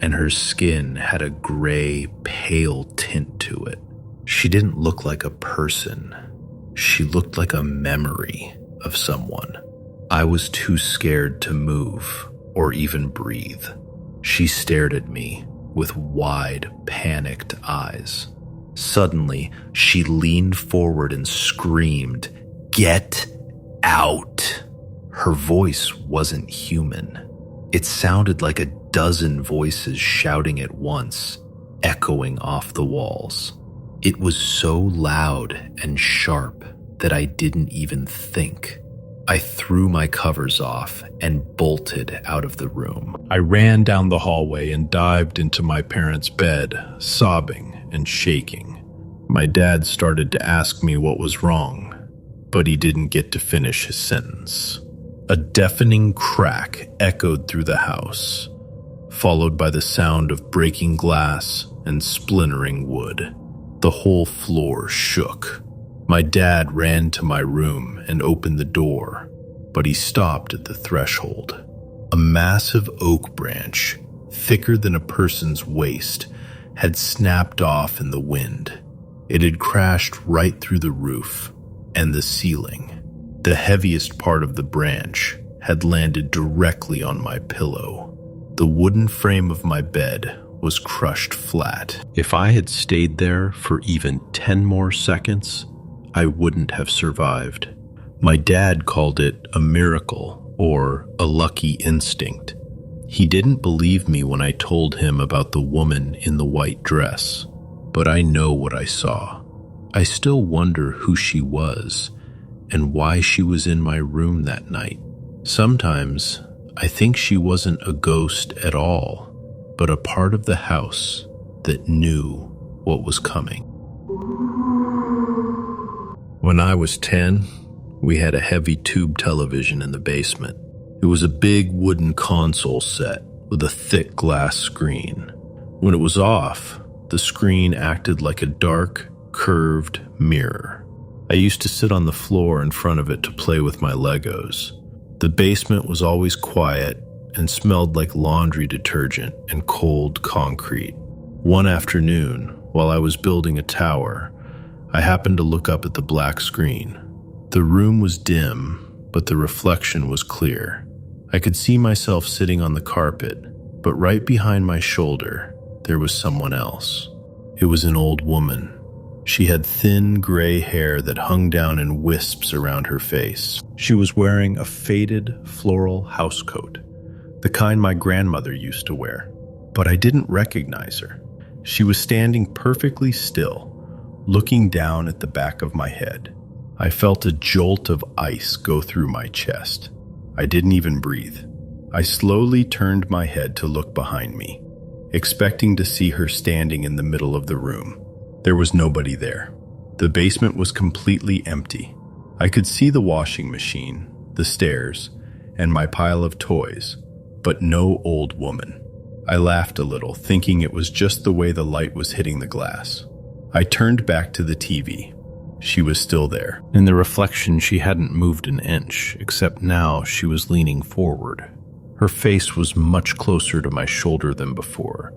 S1: and her skin had a gray, pale tint to it. She didn't look like a person. She looked like a memory of someone. I was too scared to move or even breathe. She stared at me with wide, panicked eyes. Suddenly, she leaned forward and screamed, "Get out!" Her voice wasn't human. It sounded like a dozen voices shouting at once, echoing off the walls. It was so loud and sharp that I didn't even think. I threw my covers off and bolted out of the room. I ran down the hallway and dived into my parents' bed, sobbing and shaking. My dad started to ask me what was wrong, but he didn't get to finish his sentence. A deafening crack echoed through the house, followed by the sound of breaking glass and splintering wood. The whole floor shook. My dad ran to my room and opened the door, but he stopped at the threshold. A massive oak branch, thicker than a person's waist, had snapped off in the wind. It had crashed right through the roof and the ceiling. The heaviest part of the branch had landed directly on my pillow. The wooden frame of my bed was crushed flat. If I had stayed there for even 10 more seconds, I wouldn't have survived. My dad called it a miracle or a lucky instinct. He didn't believe me when I told him about the woman in the white dress, but I know what I saw. I still wonder who she was and why she was in my room that night. Sometimes I think she wasn't a ghost at all, but a part of the house that knew what was coming. When I was 10, we had a heavy tube television in the basement. It was a big wooden console set with a thick glass screen. When it was off, the screen acted like a dark, curved mirror. I used to sit on the floor in front of it to play with my Legos. The basement was always quiet and smelled like laundry detergent and cold concrete. One afternoon, while I was building a tower, I happened to look up at the black screen. The room was dim, but the reflection was clear. I could see myself sitting on the carpet, but right behind my shoulder, there was someone else. It was an old woman. She had thin gray hair that hung down in wisps around her face. She was wearing a faded floral housecoat, the kind my grandmother used to wear, but I didn't recognize her. She was standing perfectly still, looking down at the back of my head. I felt a jolt of ice go through my chest. I didn't even breathe. I slowly turned my head to look behind me, expecting to see her standing in the middle of the room. There was nobody there. The basement was completely empty. I could see the washing machine, the stairs, and my pile of toys, but no old woman. I laughed a little, thinking it was just the way the light was hitting the glass. I turned back to the TV. She was still there. In the reflection, she hadn't moved an inch, except now she was leaning forward. Her face was much closer to my shoulder than before.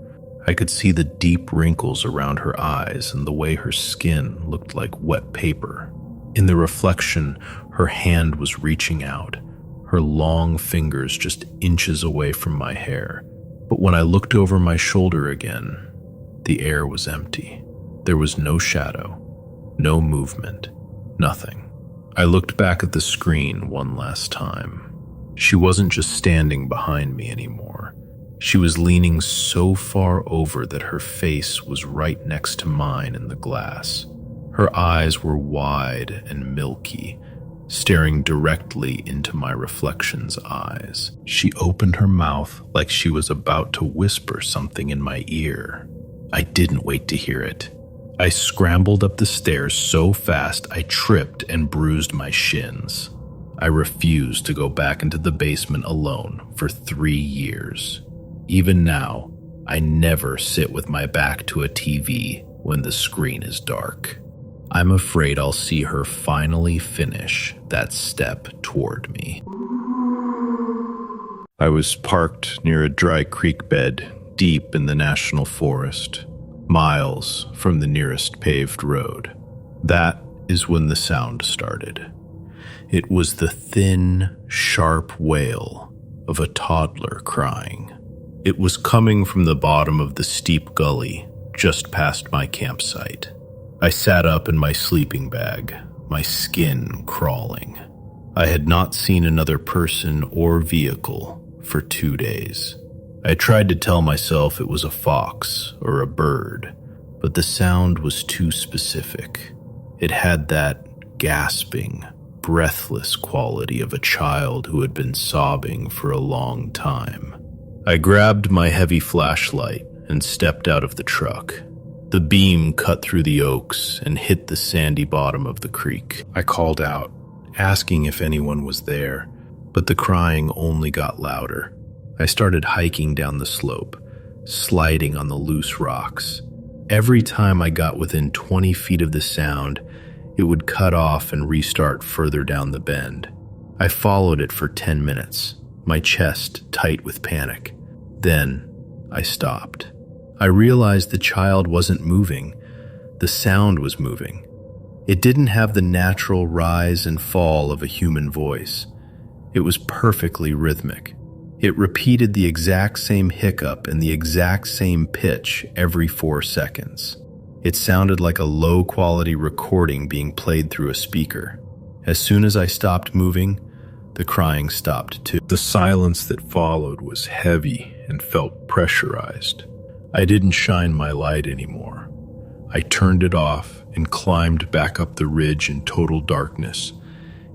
S1: I could see the deep wrinkles around her eyes and the way her skin looked like wet paper. In the reflection, her hand was reaching out, her long fingers just inches away from my hair. But when I looked over my shoulder again, the air was empty. There was no shadow, no movement, nothing. I looked back at the screen one last time. She wasn't just standing behind me anymore. She was leaning so far over that her face was right next to mine in the glass. Her eyes were wide and milky, staring directly into my reflection's eyes. She opened her mouth like she was about to whisper something in my ear. I didn't wait to hear it. I scrambled up the stairs so fast I tripped and bruised my shins. I refused to go back into the basement alone for 3 years. Even now, I never sit with my back to a TV when the screen is dark. I'm afraid I'll see her finally finish that step toward me. I was parked near a dry creek bed deep in the national forest, miles from the nearest paved road. That is when the sound started. It was the thin, sharp wail of a toddler crying. It was coming from the bottom of the steep gully just past my campsite. I sat up in my sleeping bag, my skin crawling. I had not seen another person or vehicle for 2 days. I tried to tell myself it was a fox or a bird, but the sound was too specific. It had that gasping, breathless quality of a child who had been sobbing for a long time. I grabbed my heavy flashlight and stepped out of the truck. The beam cut through the oaks and hit the sandy bottom of the creek. I called out, asking if anyone was there, but the crying only got louder. I started hiking down the slope, sliding on the loose rocks. Every time I got within 20 feet of the sound, it would cut off and restart further down the bend. I followed it for 10 minutes, my chest tight with panic. Then I stopped. I realized the child wasn't moving. The sound was moving. It didn't have the natural rise and fall of a human voice. It was perfectly rhythmic. It repeated the exact same hiccup and the exact same pitch every 4 seconds. It sounded like a low-quality recording being played through a speaker. As soon as I stopped moving, the crying stopped too. The silence that followed was heavy and felt pressurized. I didn't shine my light anymore. I turned it off and climbed back up the ridge in total darkness,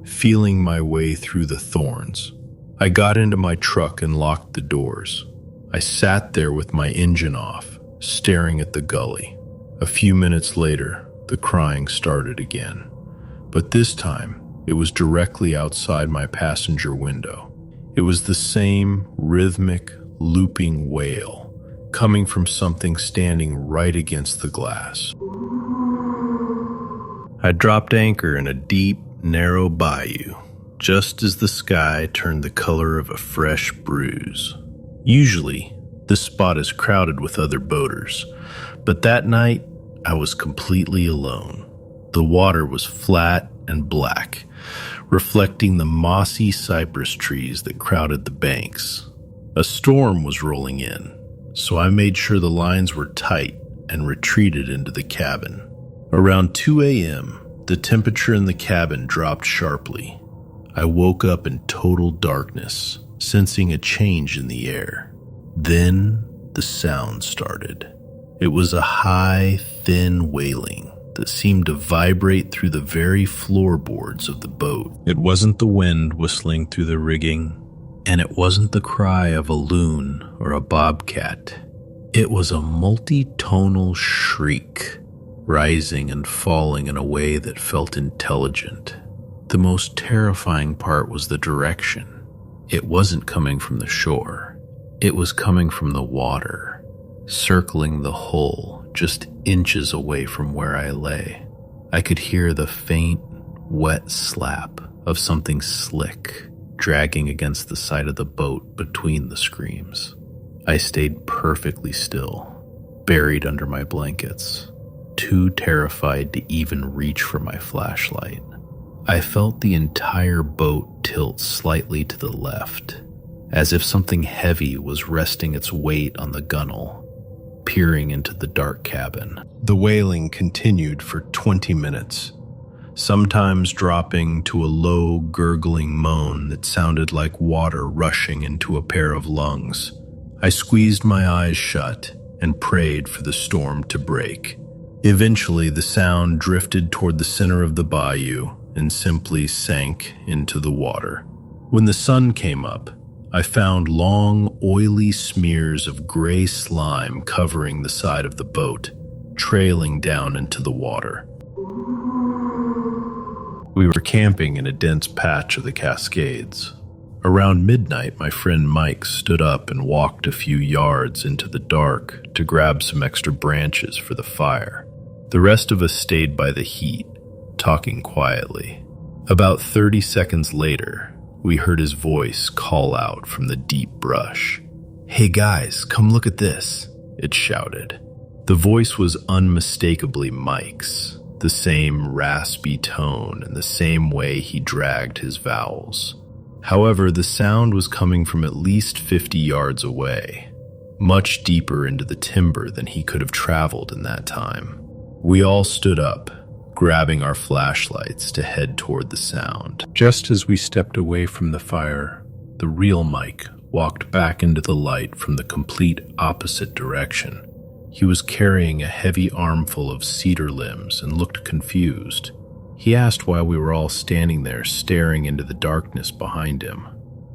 S1: feeling my way through the thorns. I got into my truck and locked the doors. I sat there with my engine off, staring at the gully. A few minutes later, the crying started again. But this time, it was directly outside my passenger window. It was the same rhythmic, looping wail, coming from something standing right against the glass. I dropped anchor in a deep, narrow bayou, just as the sky turned the color of a fresh bruise. Usually, this spot is crowded with other boaters, but that night, I was completely alone. The water was flat and black, reflecting the mossy cypress trees that crowded the banks. A storm was rolling in, so I made sure the lines were tight and retreated into the cabin. Around 2 a.m., the temperature in the cabin dropped sharply. I woke up in total darkness, sensing a change in the air. Then the sound started. It was a high, thin wailing that seemed to vibrate through the very floorboards of the boat. It wasn't the wind whistling through the rigging, and it wasn't the cry of a loon or a bobcat. It was a multi-tonal shriek, rising and falling in a way that felt intelligent. The most terrifying part was the direction. It wasn't coming from the shore. It was coming from the water, circling the hull just inches away from where I lay. I could hear the faint, wet slap of something slick dragging against the side of the boat between the screams. I stayed perfectly still, buried under my blankets, too terrified to even reach for my flashlight. I felt the entire boat tilt slightly to the left, as if something heavy was resting its weight on the gunwale, peering into the dark cabin. The wailing continued for 20 minutes, sometimes dropping to a low, gurgling moan that sounded like water rushing into a pair of lungs. I squeezed my eyes shut and prayed for the storm to break. Eventually, the sound drifted toward the center of the bayou and simply sank into the water. When the sun came up, I found long, oily smears of gray slime covering the side of the boat, trailing down into the water. We were camping in a dense patch of the Cascades. Around midnight, my friend Mike stood up and walked a few yards into the dark to grab some extra branches for the fire. The rest of us stayed by the heat, talking quietly. About 30 seconds later, we heard his voice call out from the deep brush. "Hey guys, come look at this," it shouted. The voice was unmistakably Mike's, the same raspy tone and the same way he dragged his vowels. However, the sound was coming from at least 50 yards away, much deeper into the timber than he could have traveled in that time. We all stood up, grabbing our flashlights to head toward the sound. Just as we stepped away from the fire, the real Mike walked back into the light from the complete opposite direction. He was carrying a heavy armful of cedar limbs and looked confused. He asked why we were all standing there staring into the darkness behind him.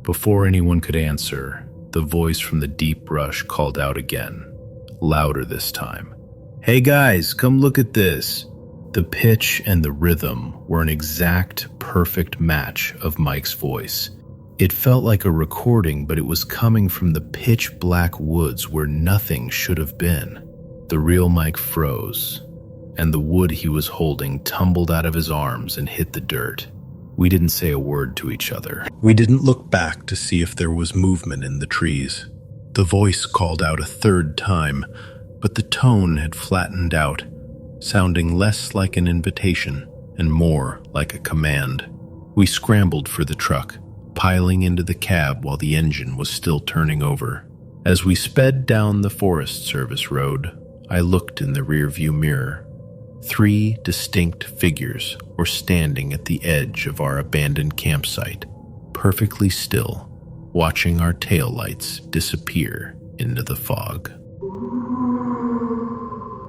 S1: Before anyone could answer, the voice from the deep brush called out again, louder this time. "Hey guys, come look at this." The pitch and the rhythm were an exact, perfect match of Mike's voice. It felt like a recording, but it was coming from the pitch-black woods where nothing should have been. The real Mike froze, and the wood he was holding tumbled out of his arms and hit the dirt. We didn't say a word to each other. We didn't look back to see if there was movement in the trees. The voice called out a third time, but the tone had flattened out, sounding less like an invitation and more like a command. We scrambled for the truck, piling into the cab while the engine was still turning over. As we sped down the Forest Service road, I looked in the rearview mirror. 3 distinct figures were standing at the edge of our abandoned campsite, perfectly still, watching our taillights disappear into the fog.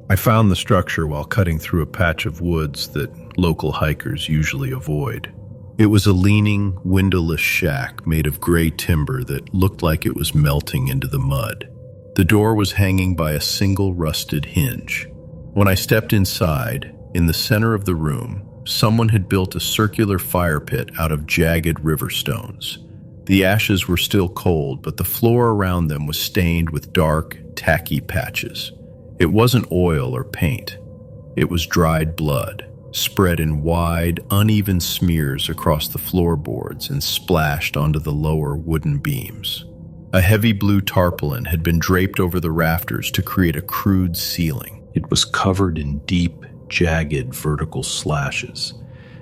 S1: I found the structure while cutting through a patch of woods that local hikers usually avoid. It was a leaning, windowless shack made of gray timber that looked like it was melting into the mud. The door was hanging by a single rusted hinge. When I stepped inside, in the center of the room, someone had built a circular fire pit out of jagged river stones. The ashes were still cold, but the floor around them was stained with dark, tacky patches. It wasn't oil or paint. It was dried blood, spread in wide, uneven smears across the floorboards and splashed onto the lower wooden beams. A heavy blue tarpaulin had been draped over the rafters to create a crude ceiling. It was covered in deep, jagged vertical slashes,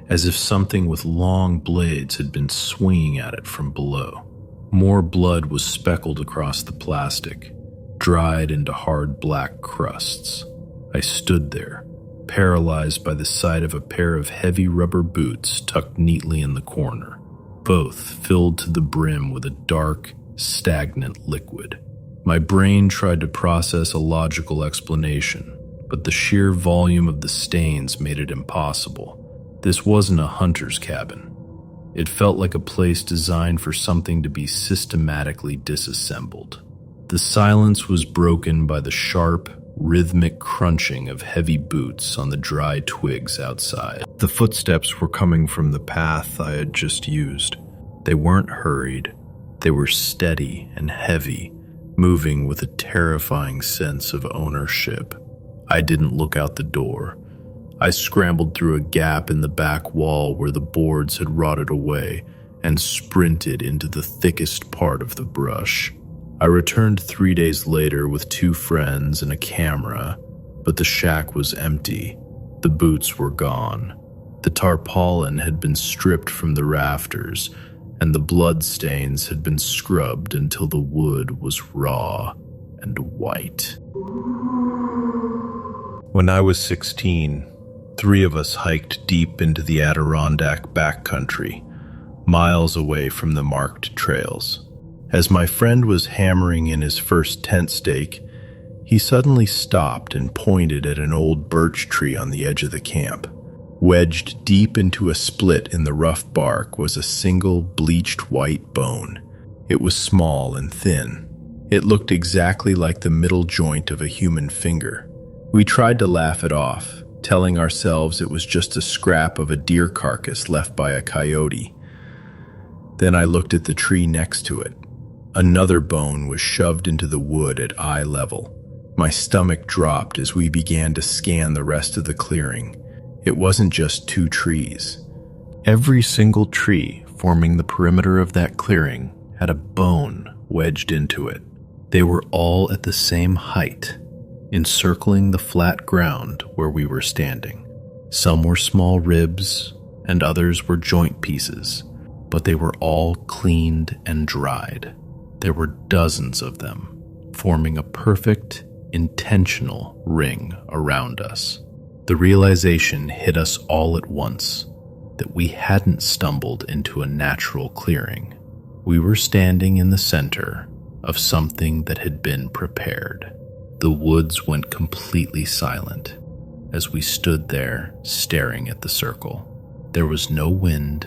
S1: as if something with long blades had been swinging at it from below. More blood was speckled across the plastic, dried into hard black crusts. I stood there, paralyzed by the sight of a pair of heavy rubber boots tucked neatly in the corner, both filled to the brim with a dark, stagnant liquid. My brain tried to process a logical explanation, but the sheer volume of the stains made it impossible. This wasn't a hunter's cabin. It felt like a place designed for something to be systematically disassembled. The silence was broken by the sharp, rhythmic crunching of heavy boots on the dry twigs outside. The footsteps were coming from the path I had just used. They weren't hurried. They were steady and heavy, moving with a terrifying sense of ownership. I didn't look out the door. I scrambled through a gap in the back wall where the boards had rotted away and sprinted into the thickest part of the brush. I returned 3 days later with 2 friends and a camera, but the shack was empty. The boots were gone. The tarpaulin had been stripped from the rafters, and the bloodstains had been scrubbed until the wood was raw and white. When I was 16, 3 of us hiked deep into the Adirondack backcountry, miles away from the marked trails. As my friend was hammering in his first tent stake, he suddenly stopped and pointed at an old birch tree on the edge of the camp. Wedged deep into a split in the rough bark was a single bleached white bone. It was small and thin. It looked exactly like the middle joint of a human finger. We tried to laugh it off, telling ourselves it was just a scrap of a deer carcass left by a coyote. Then I looked at the tree next to it. Another bone was shoved into the wood at eye level. My stomach dropped as we began to scan the rest of the clearing. It wasn't just 2 trees. Every single tree forming the perimeter of that clearing had a bone wedged into it. They were all at the same height, encircling the flat ground where we were standing. Some were small ribs, and others were joint pieces, but they were all cleaned and dried. There were dozens of them, forming a perfect, intentional ring around us. The realization hit us all at once that we hadn't stumbled into a natural clearing. We were standing in the center of something that had been prepared. The woods went completely silent as we stood there staring at the circle. There was no wind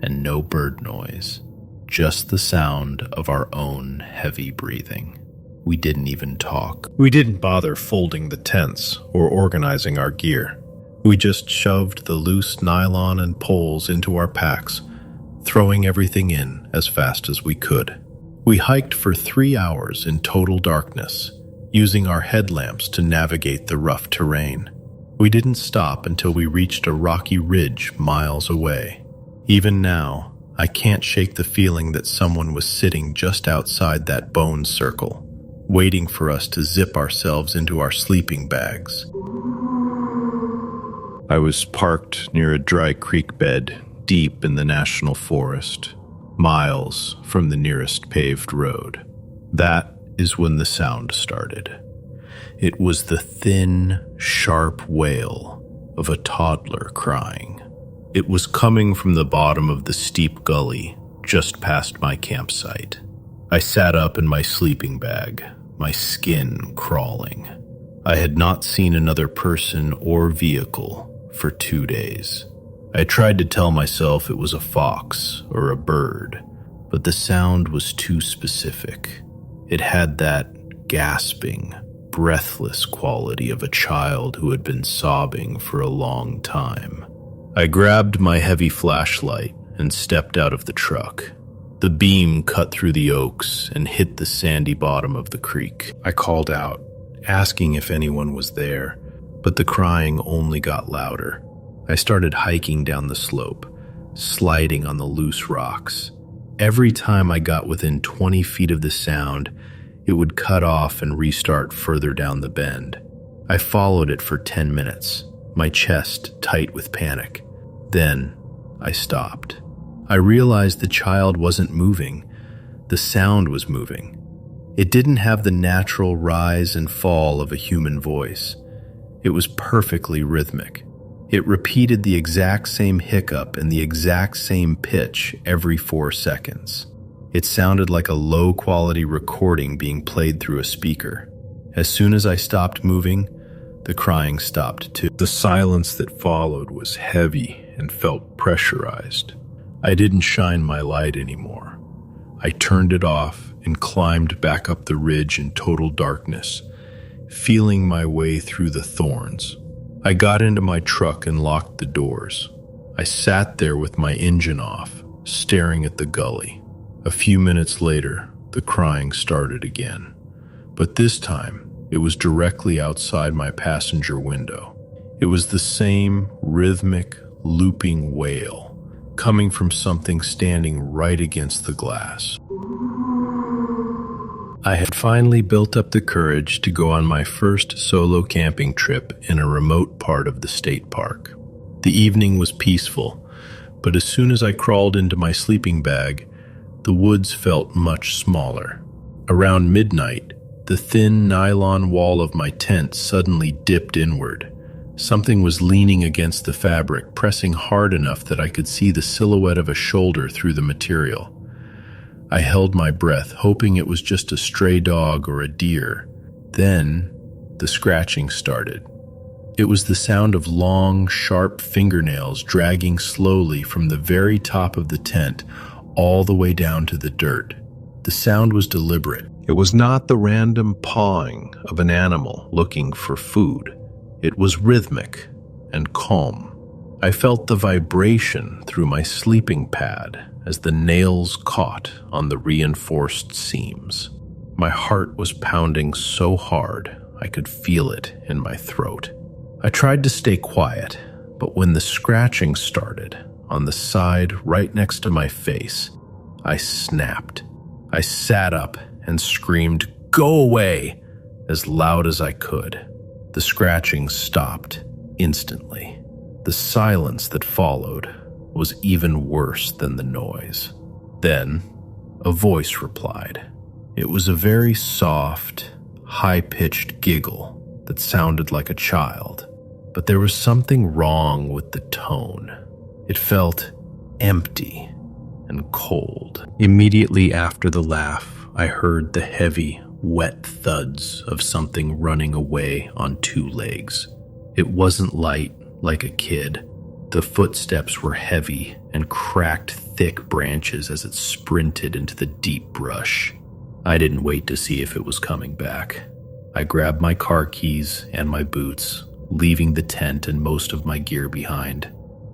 S1: and no bird noise, just the sound of our own heavy breathing. We didn't even talk. We didn't bother folding the tents or organizing our gear. We just shoved the loose nylon and poles into our packs, throwing everything in as fast as we could. We hiked for 3 hours in total darkness, using our headlamps to navigate the rough terrain. We didn't stop until we reached a rocky ridge miles away. Even now, I can't shake the feeling that someone was sitting just outside that bone circle, waiting for us to zip ourselves into our sleeping bags. I was parked near a dry creek bed deep in the national forest. miles from the nearest paved road. That is when the sound started. It was the thin, sharp wail of a toddler crying. It was coming from the bottom of the steep gully just past my campsite. I sat up in my sleeping bag, my skin crawling. I had not seen another person or vehicle for 2 days. I tried to tell myself it was a fox or a bird, but the sound was too specific. It had that gasping, breathless quality of a child who had been sobbing for a long time. I grabbed my heavy flashlight and stepped out of the truck. The beam cut through the oaks and hit the sandy bottom of the creek. I called out, asking if anyone was there, but the crying only got louder. I started hiking down the slope, sliding on the loose rocks. Every time I got within 20 feet of the sound, it would cut off and restart further down the bend. I followed it for 10 minutes, my chest tight with panic. Then I stopped. I realized the child wasn't moving. The sound was moving. It didn't have the natural rise and fall of a human voice. It was perfectly rhythmic. It repeated the exact same hiccup and the exact same pitch every 4 seconds. It sounded like a low-quality recording being played through a speaker. As soon as I stopped moving, the crying stopped too. The silence that followed was heavy and felt pressurized. I didn't shine my light anymore. I turned it off and climbed back up the ridge in total darkness, feeling my way through the thorns. I got into my truck and locked the doors. I sat there with my engine off, staring at the gully. A few minutes later, the crying started again. But this time, it was directly outside my passenger window. It was the same rhythmic, looping wail, coming from something standing right against the glass. I had finally built up the courage to go on my first solo camping trip in a remote part of the state park. The evening was peaceful, but as soon as I crawled into my sleeping bag, the woods felt much smaller. Around midnight, the thin nylon wall of my tent suddenly dipped inward. Something was leaning against the fabric, pressing hard enough that I could see the silhouette of a shoulder through the material. I held my breath, hoping it was just a stray dog or a deer. Then, the scratching started. It was the sound of long, sharp fingernails dragging slowly from the very top of the tent all the way down to the dirt. The sound was deliberate. It was not the random pawing of an animal looking for food. It was rhythmic and calm. I felt the vibration through my sleeping pad as the nails caught on the reinforced seams. My heart was pounding so hard I could feel it in my throat. I tried to stay quiet, but when the scratching started on the side right next to my face, I snapped. I sat up and screamed, "Go away!" as loud as I could. The scratching stopped instantly. The silence that followed was even worse than the noise. Then, a voice replied. It was a very soft, high-pitched giggle that sounded like a child, but there was something wrong with the tone. It felt empty and cold. Immediately after the laugh, I heard the heavy, wet thuds of something running away on 2 legs. It wasn't light like a kid. The footsteps were heavy and cracked thick branches as it sprinted into the deep brush. I didn't wait to see if it was coming back. I grabbed my car keys and my boots, leaving the tent and most of my gear behind.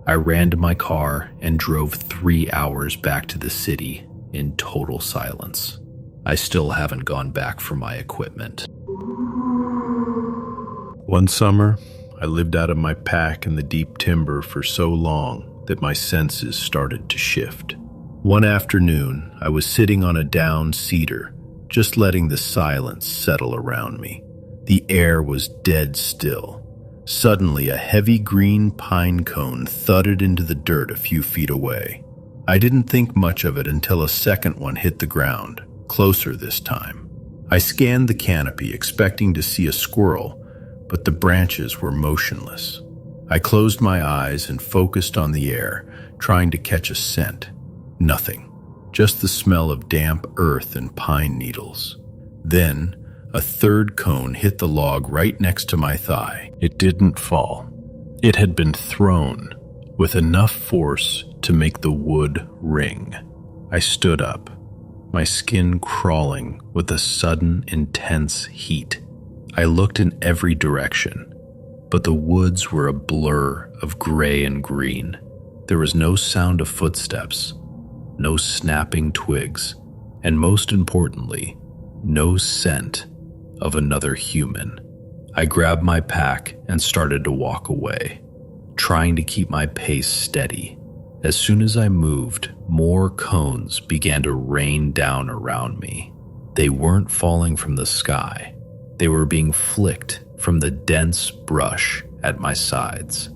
S1: I ran to my car and drove 3 hours back to the city in total silence. I still haven't gone back for my equipment. One summer, I lived out of my pack in the deep timber for so long that my senses started to shift. One afternoon, I was sitting on a downed cedar, just letting the silence settle around me. The air was dead still. Suddenly, a heavy green pine cone thudded into the dirt a few feet away. I didn't think much of it until a second one hit the ground, closer this time. I scanned the canopy, expecting to see a squirrel, but the branches were motionless. I closed my eyes and focused on the air, trying to catch a scent. Nothing, just the smell of damp earth and pine needles. Then, a third cone hit the log right next to my thigh. It didn't fall. It had been thrown with enough force to make the wood ring. I stood up, my skin crawling with a sudden, intense heat. I looked in every direction, but the woods were a blur of gray and green. There was no sound of footsteps, no snapping twigs, and most importantly, no scent of another human. I grabbed my pack and started to walk away, trying to keep my pace steady. As soon as I moved, more cones began to rain down around me. They weren't falling from the sky. They were being flicked from the dense brush at my sides.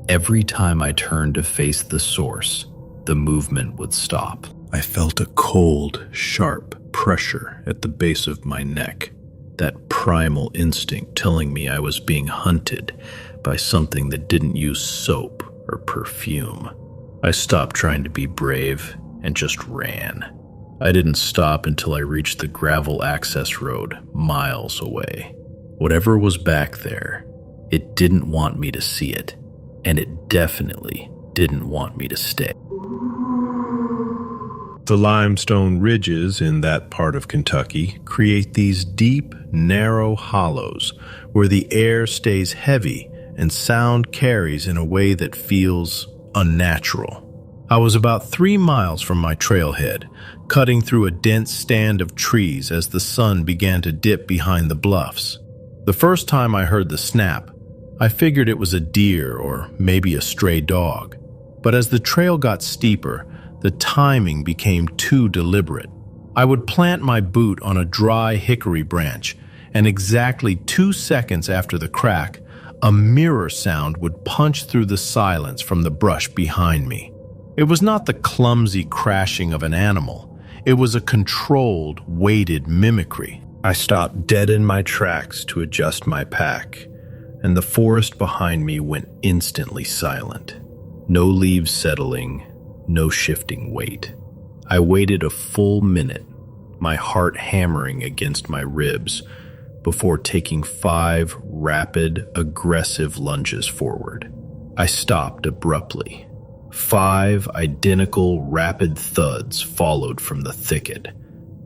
S1: Every time I turned to face the source, the movement would stop. I felt a cold, sharp pressure at the base of my neck, that primal instinct telling me I was being hunted by something that didn't use soap or perfume. I stopped trying to be brave and just ran. I didn't stop until I reached the gravel access road miles away. Whatever was back there, it didn't want me to see it, and it definitely didn't want me to stay. The limestone ridges in that part of Kentucky create these deep, narrow hollows where the air stays heavy and sound carries in a way that feels unnatural. I was about 3 miles from my trailhead, cutting through a dense stand of trees as the sun began to dip behind the bluffs. The first time I heard the snap, I figured it was a deer or maybe a stray dog. But as the trail got steeper, the timing became too deliberate. I would plant my boot on a dry hickory branch, and exactly 2 seconds after the crack, a mirror sound would punch through the silence from the brush behind me. It was not the clumsy crashing of an animal. It was a controlled, weighted mimicry. I stopped dead in my tracks to adjust my pack, and the forest behind me went instantly silent. No leaves settling, no shifting weight. I waited a full minute, my heart hammering against my ribs, before taking 5 rapid, aggressive lunges forward. I stopped abruptly. 5 identical, rapid thuds followed from the thicket,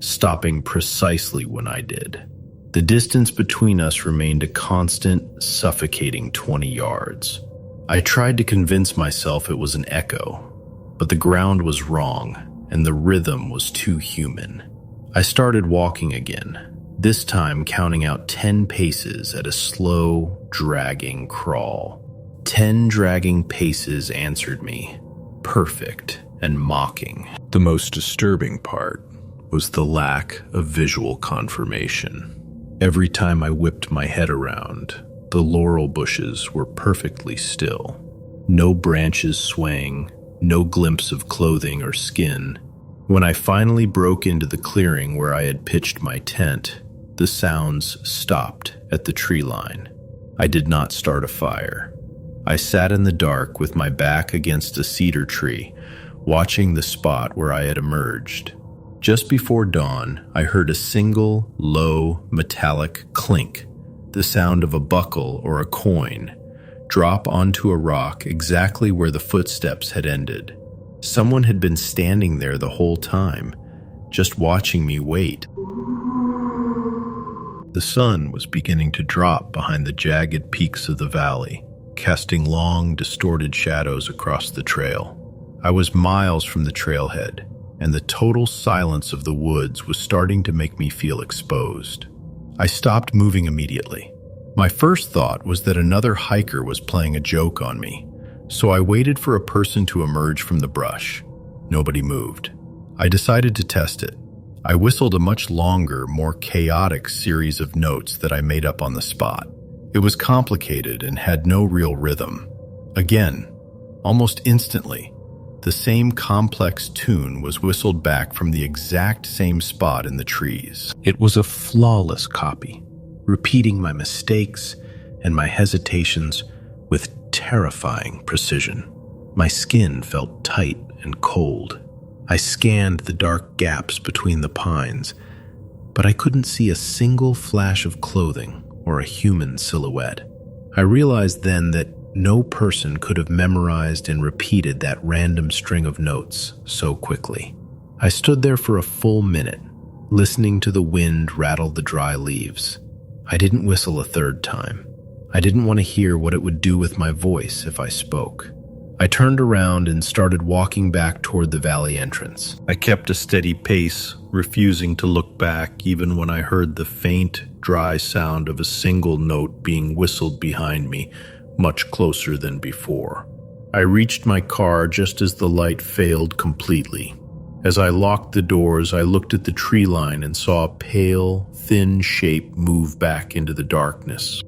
S1: stopping precisely when I did. The distance between us remained a constant, suffocating 20 yards. I tried to convince myself it was an echo, but the ground was wrong, and the rhythm was too human. I started walking again, this time counting out 10 paces at a slow, dragging crawl. 10 dragging paces answered me, perfect and mocking. The most disturbing part was the lack of visual confirmation. Every time I whipped my head around, the laurel bushes were perfectly still. No branches swaying, no glimpse of clothing or skin. When I finally broke into the clearing where I had pitched my tent, the sounds stopped at the tree line. I did not start a fire. I sat in the dark with my back against a cedar tree, watching the spot where I had emerged. Just before dawn, I heard a single, low, metallic clink, the sound of a buckle or a coin, drop onto a rock exactly where the footsteps had ended. Someone had been standing there the whole time, just watching me wait. The sun was beginning to drop behind the jagged peaks of the valley, casting long, distorted shadows across the trail. I was miles from the trailhead, and the total silence of the woods was starting to make me feel exposed. I stopped moving immediately. My first thought was that another hiker was playing a joke on me, so I waited for a person to emerge from the brush. Nobody moved. I decided to test it. I whistled a much longer, more chaotic series of notes that I made up on the spot. It was complicated and had no real rhythm. Again, almost instantly, The same complex tune was whistled back from the exact same spot in the trees. It was a flawless copy, repeating my mistakes and my hesitations with terrifying precision. My skin felt tight and cold. I scanned the dark gaps between the pines, but I couldn't see a single flash of clothing or a human silhouette. I realized then that no person could have memorized and repeated that random string of notes so quickly. I stood there for a full minute, listening to the wind rattle the dry leaves. I didn't whistle a third time. I didn't want to hear what it would do with my voice if I spoke. I turned around and started walking back toward the valley entrance. I kept a steady pace, refusing to look back even when I heard the faint, dry sound of a single note being whistled behind me, much closer than before. I reached my car just as the light failed completely. As I locked the doors, I looked at the tree line and saw a pale, thin shape move back into the darkness.